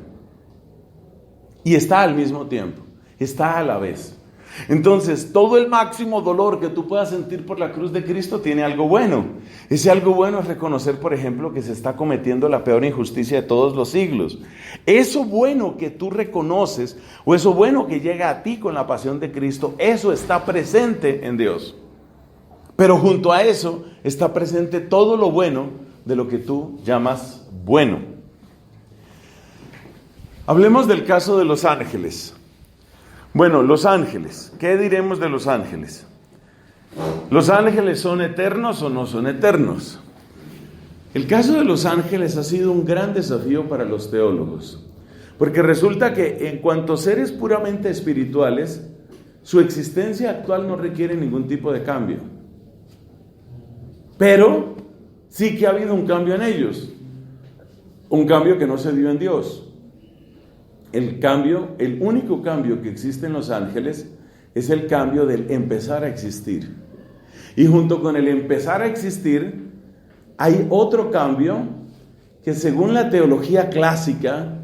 Y está al mismo tiempo, está a la vez. Entonces, todo el máximo dolor que tú puedas sentir por la cruz de Cristo tiene algo bueno. Ese algo bueno es reconocer, por ejemplo, que se está cometiendo la peor injusticia de todos los siglos. Eso bueno que tú reconoces, o eso bueno que llega a ti con la pasión de Cristo, eso está presente en Dios. Pero junto a eso está presente todo lo bueno de lo que tú llamas bueno. Hablemos del caso de los ángeles. Bueno, los ángeles, ¿qué diremos de los ángeles? ¿Los ángeles son eternos o no son eternos? El caso de los ángeles ha sido un gran desafío para los teólogos, porque resulta que en cuanto a seres puramente espirituales, su existencia actual no requiere ningún tipo de cambio. Pero sí que ha habido un cambio en ellos, un cambio que no se dio en Dios. El único cambio que existe en los ángeles es el cambio del empezar a existir. Y junto con el empezar a existir, hay otro cambio que según la teología clásica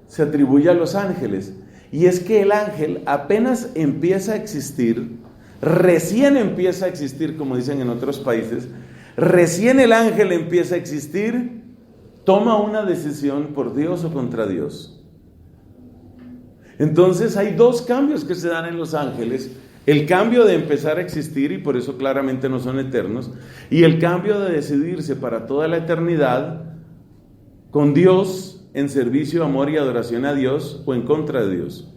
se atribuye a los ángeles. Y es que el ángel apenas empieza a existir, recién empieza a existir, como dicen en otros países, recién el ángel empieza a existir, toma una decisión por Dios o contra Dios. Entonces hay dos cambios que se dan en los ángeles: el cambio de empezar a existir, y por eso claramente no son eternos, y el cambio de decidirse para toda la eternidad con Dios en servicio, amor y adoración a Dios, o en contra de Dios.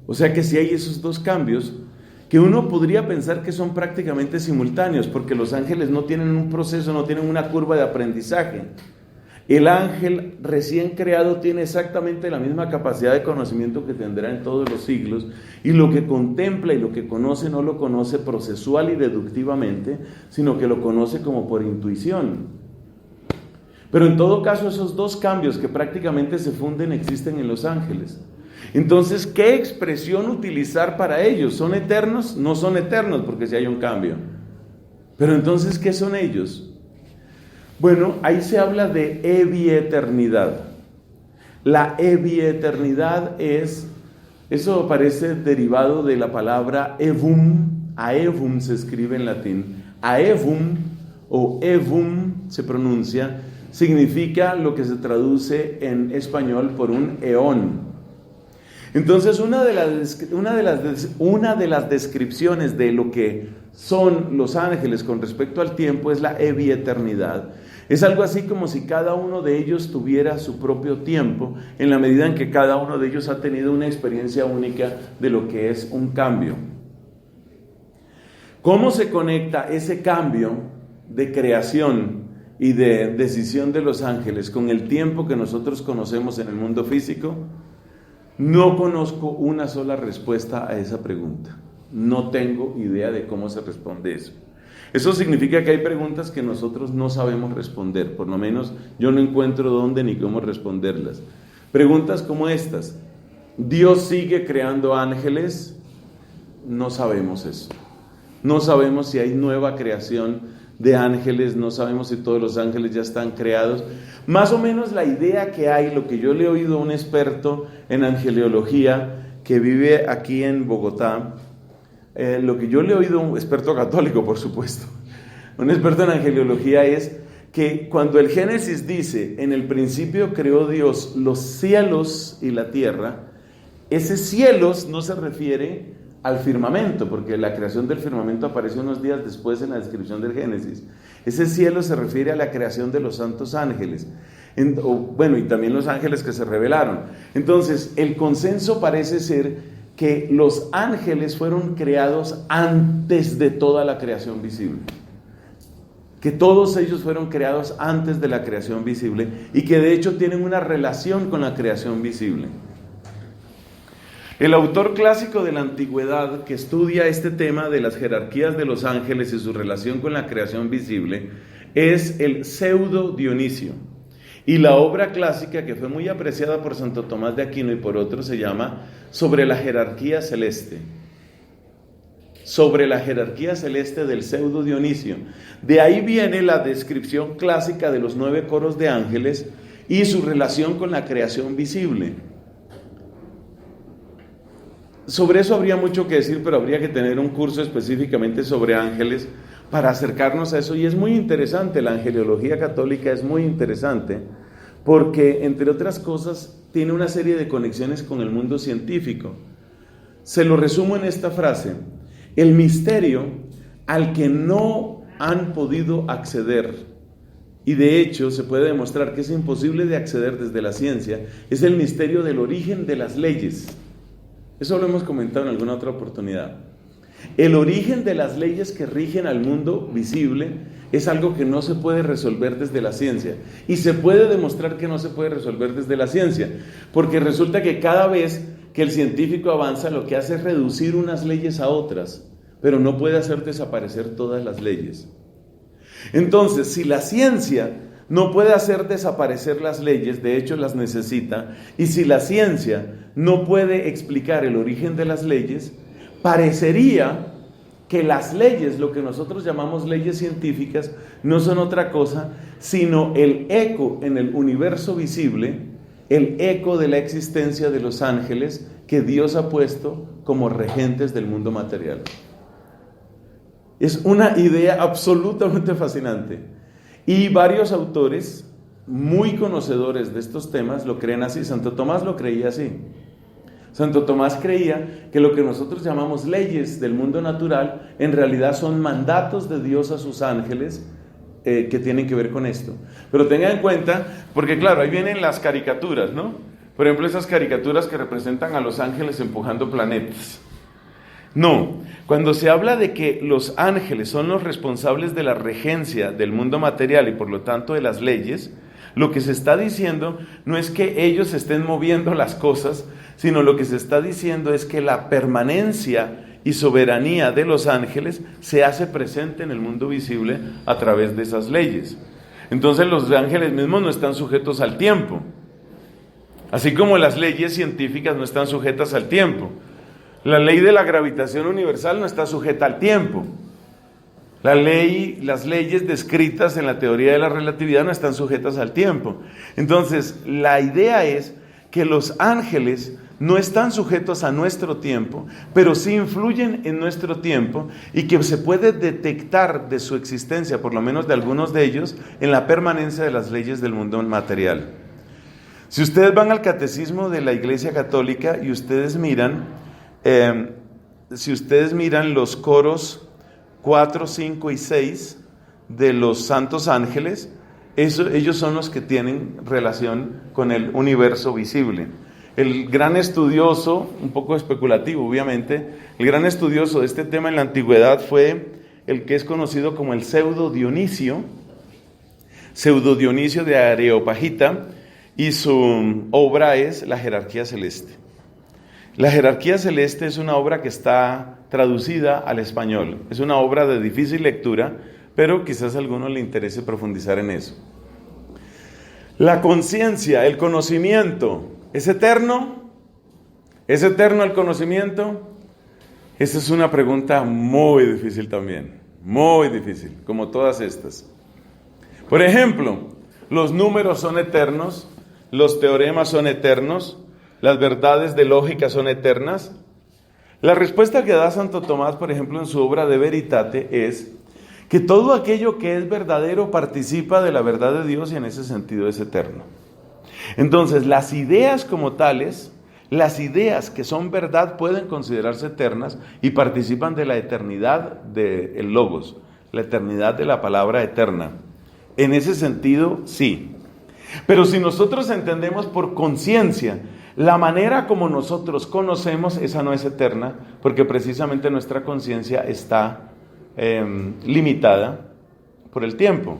O sea que sí hay esos dos cambios que uno podría pensar que son prácticamente simultáneos, porque los ángeles no tienen un proceso, no tienen una curva de aprendizaje. El ángel recién creado tiene exactamente la misma capacidad de conocimiento que tendrá en todos los siglos, y lo que contempla y lo que conoce no lo conoce procesual y deductivamente, sino que lo conoce como por intuición. Pero en todo caso, esos dos cambios que prácticamente se funden existen en los ángeles. Entonces, ¿qué expresión utilizar para ellos? ¿Son eternos? No son eternos, porque si hay un cambio. Pero entonces, ¿qué son ellos? Bueno, ahí se habla de evieternidad. La evieternidad eso aparece derivado de la palabra evum. Aevum se escribe en latín. Aevum o evum se pronuncia, significa lo que se traduce en español por un eón. Entonces, una de las descripciones de lo que son los ángeles con respecto al tiempo es la evieternidad. Es algo así como si cada uno de ellos tuviera su propio tiempo, en la medida en que cada uno de ellos ha tenido una experiencia única de lo que es un cambio. ¿Cómo se conecta ese cambio de creación y de decisión de los ángeles con el tiempo que nosotros conocemos en el mundo físico? No conozco una sola respuesta a esa pregunta. No tengo idea de cómo se responde eso. Eso significa que hay preguntas que nosotros no sabemos responder, por lo menos yo no encuentro dónde ni cómo responderlas. Preguntas como estas: ¿Dios sigue creando ángeles? No sabemos eso. No sabemos si hay nueva creación de ángeles, no sabemos si todos los ángeles ya están creados. Más o menos la idea que hay, lo que yo le he oído a un experto en angeliología que vive aquí en Bogotá, lo que yo le he oído a un experto católico, por supuesto, un experto en angeliología, es que cuando el Génesis dice, en el principio creó Dios los cielos y la tierra, ese cielos no se refiere al firmamento, porque la creación del firmamento aparece unos días después en la descripción del Génesis. Ese cielo se refiere a la creación de los santos ángeles, y también los ángeles que se revelaron. Entonces, el consenso parece ser que los ángeles fueron creados antes de toda la creación visible, que todos ellos fueron creados antes de la creación visible y que de hecho tienen una relación con la creación visible. El autor clásico de la antigüedad que estudia este tema de las jerarquías de los ángeles y su relación con la creación visible es el Pseudo Dionisio. Y la obra clásica que fue muy apreciada por Santo Tomás de Aquino y por otros se llama Sobre la jerarquía celeste. Sobre la jerarquía celeste del Pseudo Dionisio. De ahí viene la descripción clásica de los 9 coros de ángeles y su relación con la creación visible. Sobre eso habría mucho que decir, pero habría que tener un curso específicamente sobre ángeles para acercarnos a eso. Y es muy interesante, la angeliología católica es muy interesante, porque entre otras cosas tiene una serie de conexiones con el mundo científico. Se lo resumo en esta frase: el misterio al que no han podido acceder, y de hecho se puede demostrar que es imposible de acceder desde la ciencia, es el misterio del origen de las leyes. Eso lo hemos comentado en alguna otra oportunidad. El origen de las leyes que rigen al mundo visible es algo que no se puede resolver desde la ciencia. Y se puede demostrar que no se puede resolver desde la ciencia, porque resulta que cada vez que el científico avanza, lo que hace es reducir unas leyes a otras, pero no puede hacer desaparecer todas las leyes. Entonces, si la ciencia no puede hacer desaparecer las leyes, de hecho las necesita, y si la ciencia no puede explicar el origen de las leyes, parecería que las leyes, lo que nosotros llamamos leyes científicas, no son otra cosa sino el eco en el universo visible, el eco de la existencia de los ángeles que Dios ha puesto como regentes del mundo material. Es una idea absolutamente fascinante. Y varios autores muy conocedores de estos temas lo creen así. Santo Tomás lo creía así. Santo Tomás creía que lo que nosotros llamamos leyes del mundo natural en realidad son mandatos de Dios a sus ángeles que tienen que ver con esto. Pero tengan en cuenta, porque claro, ahí vienen las caricaturas, ¿no? Por ejemplo, esas caricaturas que representan a los ángeles empujando planetas. No, cuando se habla de que los ángeles son los responsables de la regencia del mundo material y por lo tanto de las leyes, lo que se está diciendo no es que ellos estén moviendo las cosas, sino lo que se está diciendo es que la permanencia y soberanía de los ángeles se hace presente en el mundo visible a través de esas leyes. Entonces los ángeles mismos no están sujetos al tiempo, así como las leyes científicas no están sujetas al tiempo. La ley de la gravitación universal no está sujeta al tiempo. Las leyes descritas en la teoría de la relatividad no están sujetas al tiempo. Entonces, la idea es que los ángeles no están sujetos a nuestro tiempo, pero sí influyen en nuestro tiempo y que se puede detectar de su existencia, por lo menos de algunos de ellos, en la permanencia de las leyes del mundo material. Si ustedes van al catecismo de la Iglesia Católica y ustedes miran, si ustedes miran los coros 4, 5 y 6 de los santos ángeles, ellos son los que tienen relación con el universo visible. El gran estudioso, un poco especulativo obviamente, el gran estudioso de este tema en la antigüedad fue el que es conocido como el Pseudo Dionisio de Areopagita, y su obra es La jerarquía celeste. La jerarquía celeste es una obra que está traducida al español. Es una obra de difícil lectura, pero quizás a alguno le interese profundizar en eso. La conciencia, el conocimiento, ¿es eterno? ¿Es eterno el conocimiento? Esa es una pregunta muy difícil también, muy difícil, como todas estas. Por ejemplo, los números son eternos, los teoremas son eternos, las verdades de lógica son eternas. La respuesta que da Santo Tomás, por ejemplo, en su obra De Veritate es que todo aquello que es verdadero participa de la verdad de Dios y en ese sentido es eterno. Entonces, las ideas como tales, las ideas que son verdad pueden considerarse eternas y participan de la eternidad del Logos, la eternidad de la palabra eterna. En ese sentido, sí. Pero si nosotros entendemos por conciencia la manera como nosotros conocemos, esa no es eterna, porque precisamente nuestra conciencia está limitada por el tiempo.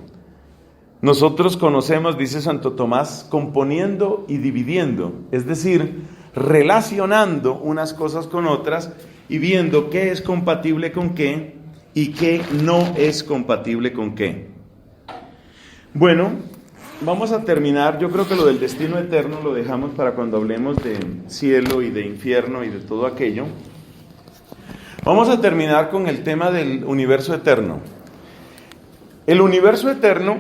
Nosotros conocemos, dice Santo Tomás, componiendo y dividiendo, es decir, relacionando unas cosas con otras y viendo qué es compatible con qué y qué no es compatible con qué. Bueno, vamos a terminar. Yo creo que lo del destino eterno lo dejamos para cuando hablemos de cielo y de infierno y de todo aquello. Vamos a terminar con el tema del universo eterno. El universo eterno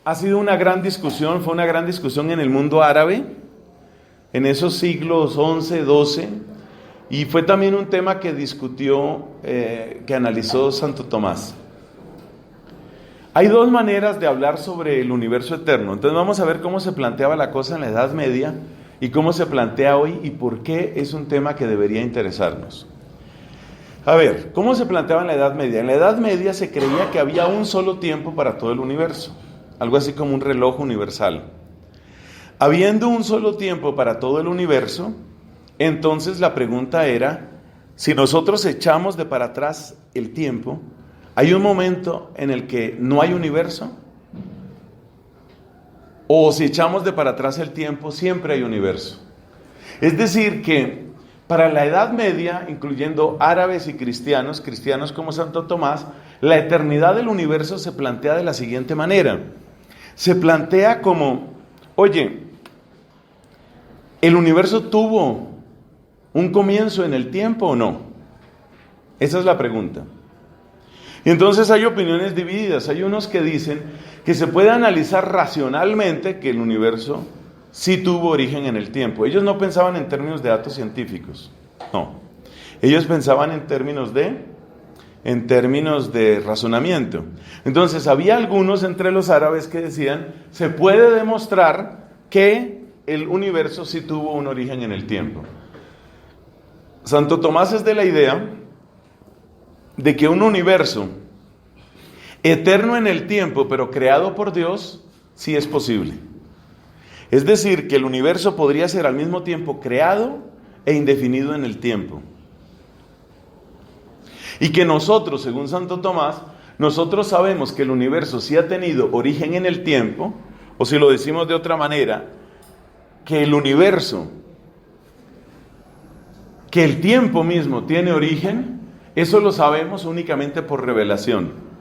ha sido una gran discusión, fue una gran discusión en el mundo árabe, en esos siglos XI, XII, y fue también un tema que discutió, que analizó Santo Tomás. Hay dos maneras de hablar sobre el universo eterno. Entonces vamos a ver cómo se planteaba la cosa en la Edad Media y cómo se plantea hoy y por qué es un tema que debería interesarnos. A ver, ¿cómo se planteaba en la Edad Media? En la Edad Media se creía que había un solo tiempo para todo el universo, algo así como un reloj universal. Habiendo un solo tiempo para todo el universo, entonces la pregunta era, si nosotros echamos de para atrás el tiempo, ¿hay un momento en el que no hay universo? O si echamos de para atrás el tiempo, siempre hay universo. Es decir que para la Edad Media, incluyendo árabes y cristianos como Santo Tomás, la eternidad del universo se plantea de la siguiente manera. Se plantea como, oye, ¿el universo tuvo un comienzo en el tiempo o no? Esa es la pregunta. Y entonces hay opiniones divididas. Hay unos que dicen que se puede analizar racionalmente que el universo sí tuvo origen en el tiempo. Ellos no pensaban en términos de datos científicos, no. Ellos pensaban en términos de razonamiento. Entonces había algunos entre los árabes que decían, se puede demostrar que el universo sí tuvo un origen en el tiempo. Santo Tomás es de la idea de que un universo eterno en el tiempo, pero creado por Dios, sí es posible. Es decir, que el universo podría ser al mismo tiempo creado e indefinido en el tiempo. Y que nosotros, según Santo Tomás, nosotros sabemos que el universo sí ha tenido origen en el tiempo, o si lo decimos de otra manera, que el universo, que el tiempo mismo tiene origen, eso lo sabemos únicamente por revelación.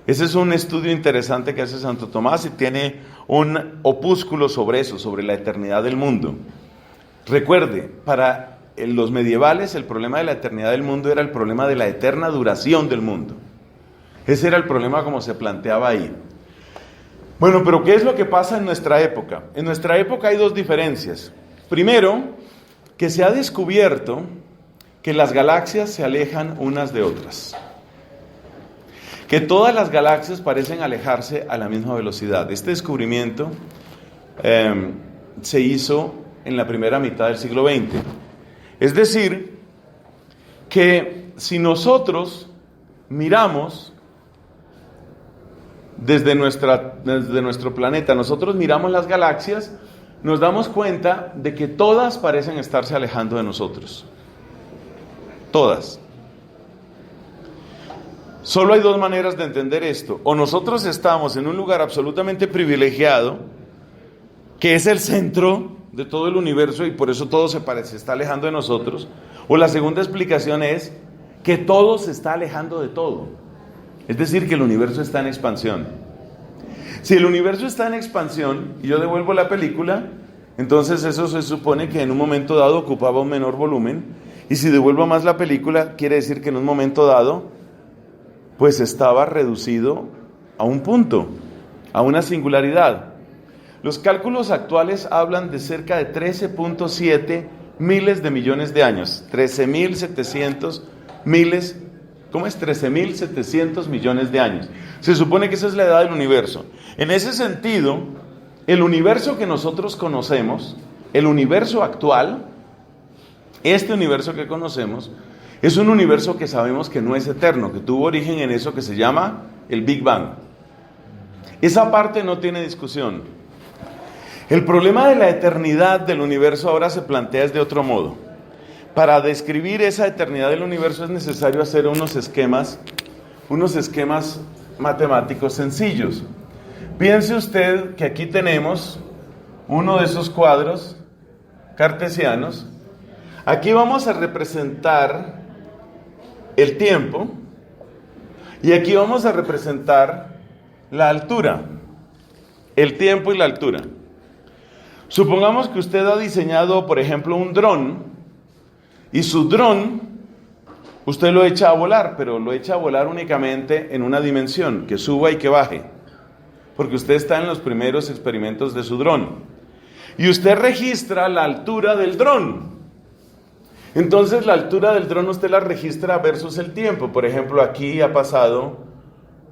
Ese es un estudio interesante que hace Santo Tomás y tiene un opúsculo sobre eso, sobre la eternidad del mundo. Recuerde, para los medievales el problema de la eternidad del mundo era el problema de la eterna duración del mundo. Ese era el problema como se planteaba ahí. Bueno, pero ¿qué es lo que pasa en nuestra época? En nuestra época hay dos diferencias. Primero, que se ha descubierto que las galaxias se alejan unas de otras. Que todas las galaxias parecen alejarse a la misma velocidad. Este descubrimiento se hizo en la primera mitad del siglo XX. Es decir, que si nosotros miramos desde nuestro planeta, nosotros miramos las galaxias, nos damos cuenta de que todas parecen estarse alejando de nosotros. Todas. Solo hay dos maneras de entender esto. O nosotros estamos en un lugar absolutamente privilegiado, que es el centro de todo el universo y por eso todo se está alejando de nosotros. O la segunda explicación es que todo se está alejando de todo. Es decir, que el universo está en expansión. Si el universo está en expansión y yo devuelvo la película, entonces eso se supone que en un momento dado ocupaba un menor volumen. Y si devuelvo más la película, quiere decir que en un momento dado, pues estaba reducido a un punto, a una singularidad. Los cálculos actuales hablan de cerca de 13.7 miles de millones de años. 13.700 miles, ¿cómo es? 13.700 millones de años. Se supone que esa es la edad del universo. En ese sentido, el universo que nosotros conocemos, el universo actual, este universo que conocemos, es un universo que sabemos que no es eterno, que tuvo origen en eso que se llama el Big Bang. Esa parte no tiene discusión. El problema de la eternidad del universo ahora se plantea de otro modo. Para describir esa eternidad del universo es necesario hacer unos esquemas matemáticos sencillos. Piense usted que aquí tenemos uno de esos cuadros cartesianos. Aquí vamos a representar el tiempo y aquí vamos a representar la altura, el tiempo y la altura. Supongamos que usted ha diseñado, por ejemplo, un dron y su dron usted lo echa a volar, pero lo echa a volar únicamente en una dimensión, que suba y que baje, porque usted está en los primeros experimentos de su dron y usted registra la altura del dron. Entonces la altura del dron usted la registra versus el tiempo. Por ejemplo, aquí ha pasado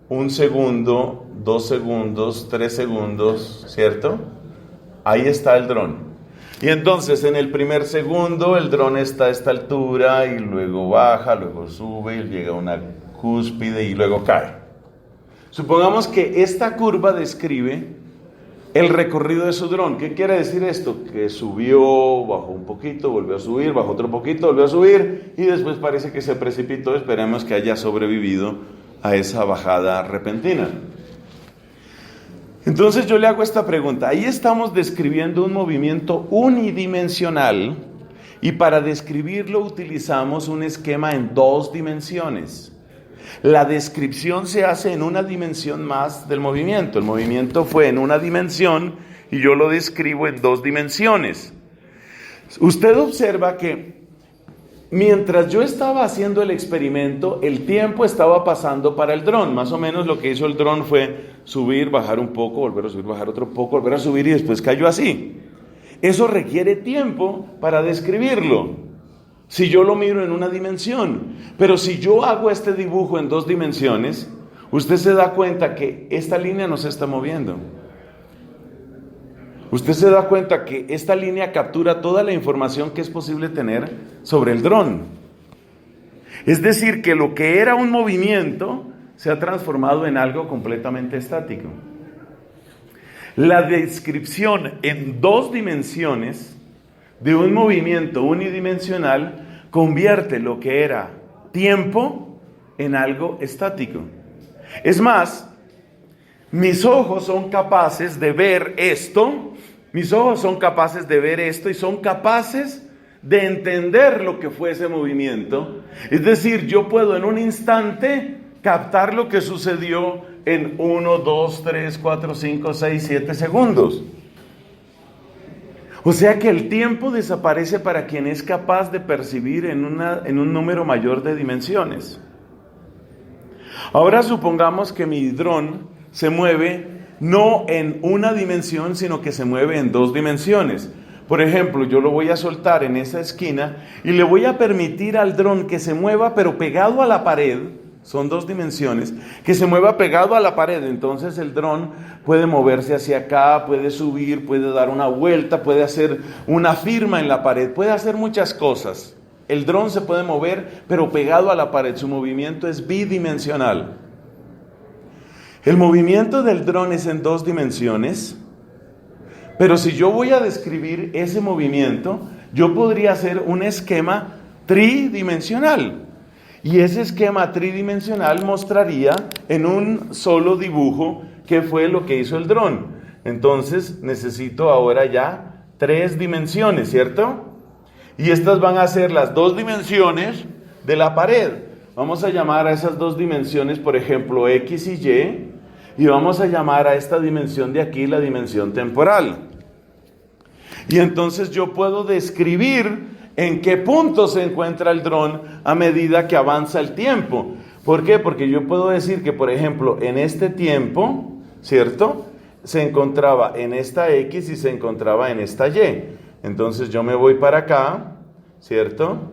1 segundo, 2 segundos, 3 segundos, ¿cierto? Ahí está el dron. Y entonces en el primer segundo el dron está a esta altura y luego baja, luego sube y llega a una cúspide y luego cae. Supongamos que esta curva describe el recorrido de su dron. ¿Qué quiere decir esto? Que subió, bajó un poquito, volvió a subir, bajó otro poquito, volvió a subir y después parece que se precipitó. Esperemos que haya sobrevivido a esa bajada repentina. Entonces yo le hago esta pregunta. Ahí estamos describiendo un movimiento unidimensional y para describirlo utilizamos un esquema en 2 dimensiones. La descripción se hace en una dimensión más del movimiento. El movimiento fue en una dimensión y yo lo describo en 2 dimensiones. Usted observa que mientras yo estaba haciendo el experimento, el tiempo estaba pasando para el dron. Más o menos lo que hizo el dron fue subir, bajar un poco, volver a subir, bajar otro poco, volver a subir y después cayó así. Eso requiere tiempo para describirlo, si yo lo miro en una dimensión. Pero si yo hago este dibujo en 2 dimensiones, usted se da cuenta que esta línea no se está moviendo. Usted se da cuenta que esta línea captura toda la información que es posible tener sobre el dron. Es decir, que lo que era un movimiento se ha transformado en algo completamente estático. La descripción en 2 dimensiones de un movimiento unidimensional convierte lo que era tiempo en algo estático. Es más, mis ojos son capaces de ver esto, y son capaces de entender lo que fue ese movimiento. Es decir, yo puedo en un instante captar lo que sucedió en 1, 2, 3, 4, 5, 6, 7 segundos. O sea que el tiempo desaparece para quien es capaz de percibir en un número mayor de dimensiones. Ahora supongamos que mi dron se mueve no en una dimensión, sino que se mueve en 2 dimensiones. Por ejemplo, yo lo voy a soltar en esa esquina y le voy a permitir al dron que se mueva pero pegado a la pared. Son 2 dimensiones, que se mueva pegado a la pared. Entonces el dron puede moverse hacia acá, puede subir, puede dar una vuelta, puede hacer una firma en la pared, puede hacer muchas cosas. El dron se puede mover, pero pegado a la pared. Su movimiento es bidimensional. El movimiento del dron es en 2 dimensiones, pero si yo voy a describir ese movimiento, yo podría hacer un esquema tridimensional. Y ese esquema tridimensional mostraría en un solo dibujo qué fue lo que hizo el dron. Entonces necesito ahora ya 3 dimensiones, ¿cierto? Y estas van a ser las 2 dimensiones de la pared. Vamos a llamar a esas 2 dimensiones, por ejemplo, X y Y vamos a llamar a esta dimensión de aquí la dimensión temporal. Y entonces yo puedo describir en qué punto se encuentra el dron a medida que avanza el tiempo. ¿Por qué? Porque yo puedo decir que, por ejemplo, en este tiempo, ¿cierto?, se encontraba en esta X y se encontraba en esta Y. Entonces yo me voy para acá, ¿cierto?,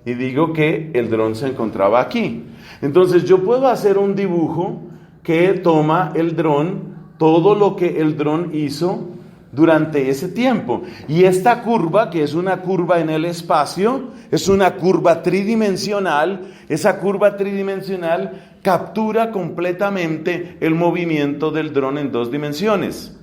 y digo que el dron se encontraba aquí. Entonces yo puedo hacer un dibujo que toma el dron, todo lo que el dron hizo durante ese tiempo. Y esta curva, que es una curva en el espacio, es una curva tridimensional. Esa curva tridimensional captura completamente el movimiento del dron en 2 dimensiones.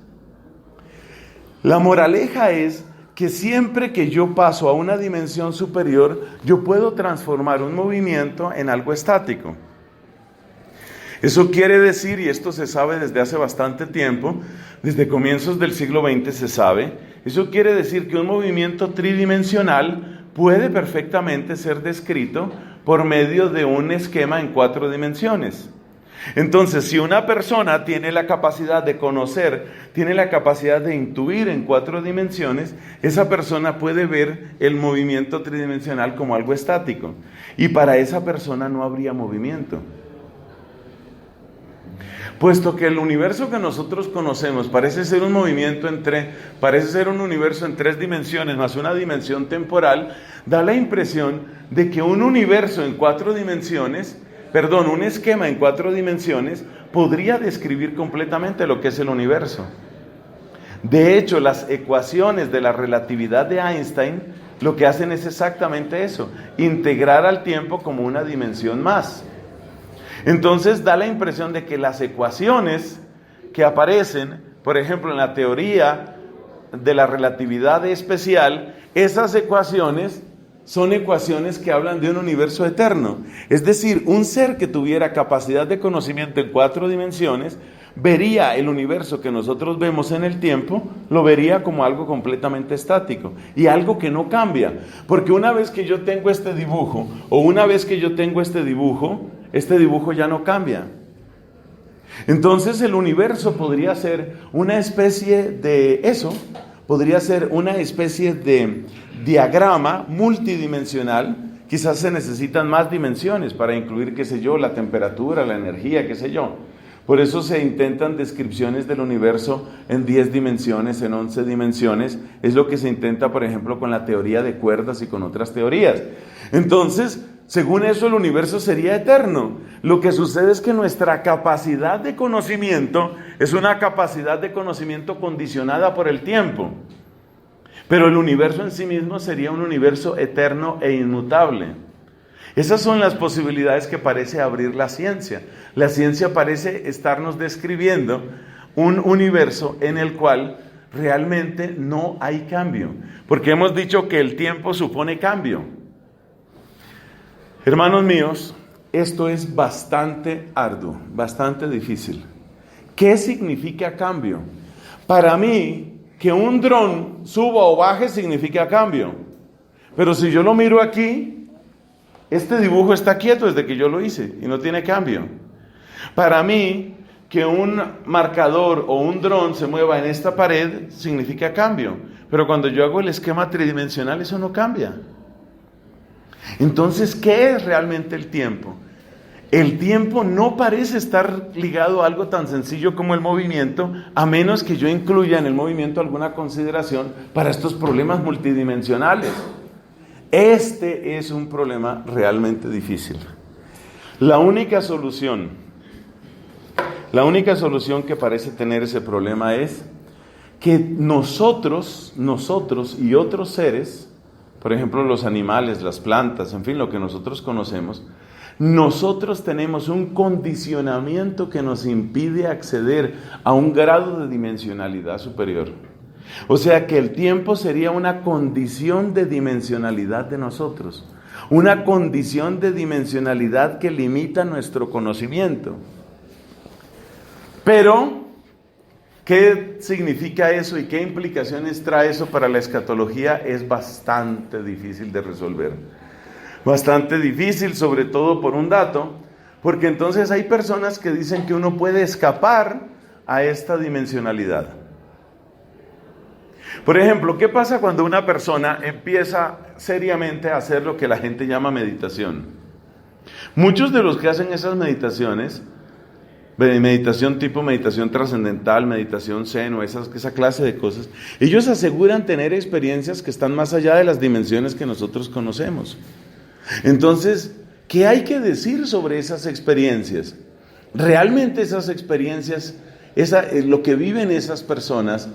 La moraleja es que siempre que yo paso a una dimensión superior, yo puedo transformar un movimiento en algo estático. Eso quiere decir, y esto se sabe desde hace bastante tiempo, desde comienzos del siglo XX se sabe, eso quiere decir que un movimiento tridimensional puede perfectamente ser descrito por medio de un esquema en 4 dimensiones. Entonces, si una persona tiene la capacidad de conocer, tiene la capacidad de intuir en 4 dimensiones, esa persona puede ver el movimiento tridimensional como algo estático. Y para esa persona no habría movimiento. Puesto que el universo que nosotros conocemos parece ser un universo en 3 dimensiones más una dimensión temporal, da la impresión de que un universo en 4 dimensiones, un esquema en 4 dimensiones podría describir completamente lo que es el universo. De hecho, las ecuaciones de la relatividad de Einstein lo que hacen es exactamente eso, integrar al tiempo como una dimensión más. Entonces da la impresión de que las ecuaciones que aparecen, por ejemplo, en la teoría de la relatividad especial, esas ecuaciones son ecuaciones que hablan de un universo eterno. Es decir, un ser que tuviera capacidad de conocimiento en 4 dimensiones, vería el universo que nosotros vemos en el tiempo, lo vería como algo completamente estático y algo que no cambia. Porque una vez que yo tengo este dibujo, este dibujo ya no cambia. Entonces el universo podría ser una especie de eso, podría ser una especie de diagrama multidimensional. Quizás se necesitan más dimensiones para incluir, la temperatura, la energía, Por eso se intentan descripciones del universo en 10 dimensiones, en 11 dimensiones. Es lo que se intenta, por ejemplo, con la teoría de cuerdas y con otras teorías. Entonces, según eso, el universo sería eterno. Lo que sucede es que nuestra capacidad de conocimiento es una capacidad de conocimiento condicionada por el tiempo. Pero el universo en sí mismo sería un universo eterno e inmutable. Esas son las posibilidades que parece abrir la ciencia. La ciencia parece estarnos describiendo un universo en el cual realmente no hay cambio. Porque hemos dicho que el tiempo supone cambio. Hermanos míos, esto es bastante arduo, bastante difícil. ¿Qué significa cambio? Para mí, que un dron suba o baje significa cambio. Pero si yo lo miro aquí, este dibujo está quieto desde que yo lo hice y no tiene cambio. Para mí, que un marcador o un dron se mueva en esta pared significa cambio. Pero cuando yo hago el esquema tridimensional, eso no cambia. Entonces, ¿qué es realmente el tiempo? El tiempo no parece estar ligado a algo tan sencillo como el movimiento, a menos que yo incluya en el movimiento alguna consideración para estos problemas multidimensionales. Este es un problema realmente difícil. La única solución que parece tener ese problema es que nosotros y otros seres, por ejemplo los animales, las plantas, en fin, lo que nosotros conocemos, nosotros tenemos un condicionamiento que nos impide acceder a un grado de dimensionalidad superior. O sea que el tiempo sería una condición de dimensionalidad de nosotros, una condición de dimensionalidad que limita nuestro conocimiento. Pero ¿Qué significa eso y qué implicaciones trae eso para la escatología? Es bastante difícil de resolver. Bastante difícil, sobre todo por un dato, porque entonces hay personas que dicen que uno puede escapar a esta dimensionalidad. Por ejemplo, ¿qué pasa cuando una persona empieza seriamente a hacer lo que la gente llama meditación? Muchos de los que hacen esas meditaciones, meditación tipo meditación trascendental, meditación zen o esa clase de cosas, ellos aseguran tener experiencias que están más allá de las dimensiones que nosotros conocemos. Entonces, ¿qué hay que decir sobre esas experiencias? Realmente esas experiencias, lo que viven esas personas,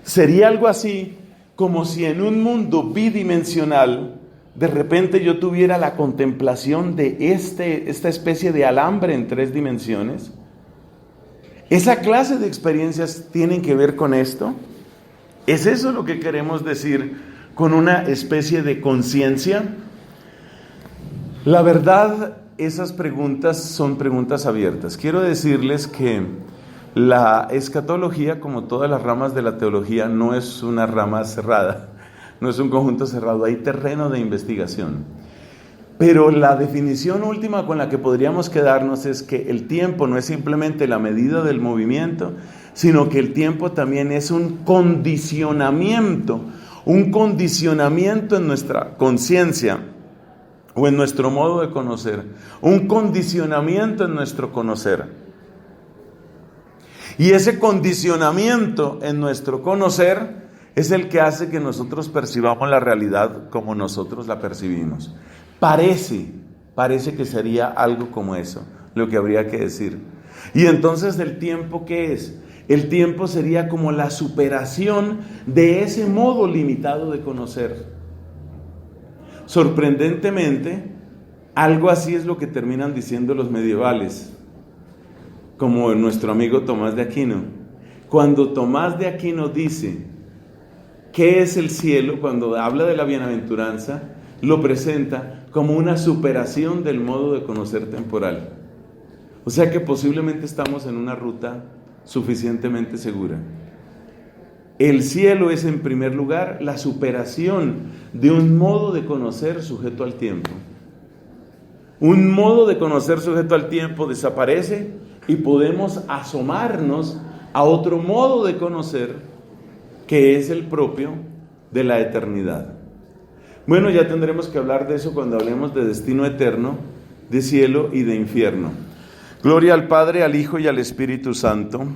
sería algo así como si en un mundo bidimensional de repente yo tuviera la contemplación de esta especie de alambre en 3 dimensiones. ¿Esa clase de experiencias tienen que ver con esto? ¿Es eso lo que queremos decir con una especie de conciencia? La verdad, esas preguntas son preguntas abiertas. Quiero decirles que la escatología, como todas las ramas de la teología, no es una rama cerrada, no es un conjunto cerrado, hay terreno de investigación. Pero la definición última con la que podríamos quedarnos es que el tiempo no es simplemente la medida del movimiento, sino que el tiempo también es un condicionamiento en nuestra conciencia o en nuestro modo de conocer, un condicionamiento en nuestro conocer. Y ese condicionamiento en nuestro conocer es el que hace que nosotros percibamos la realidad como nosotros la percibimos. Parece que sería algo como eso, lo que habría que decir. Y entonces, ¿el tiempo qué es? El tiempo sería como la superación de ese modo limitado de conocer. Sorprendentemente, algo así es lo que terminan diciendo los medievales, como nuestro amigo Tomás de Aquino. Cuando Tomás de Aquino dice ¿qué es el cielo? Cuando habla de la bienaventuranza, lo presenta como una superación del modo de conocer temporal. O sea que posiblemente estamos en una ruta suficientemente segura. El cielo es en primer lugar la superación de un modo de conocer sujeto al tiempo. Un modo de conocer sujeto al tiempo desaparece y podemos asomarnos a otro modo de conocer que es el propio de la eternidad. Bueno, ya tendremos que hablar de eso cuando hablemos de destino eterno, de cielo y de infierno. Gloria al Padre, al Hijo y al Espíritu Santo.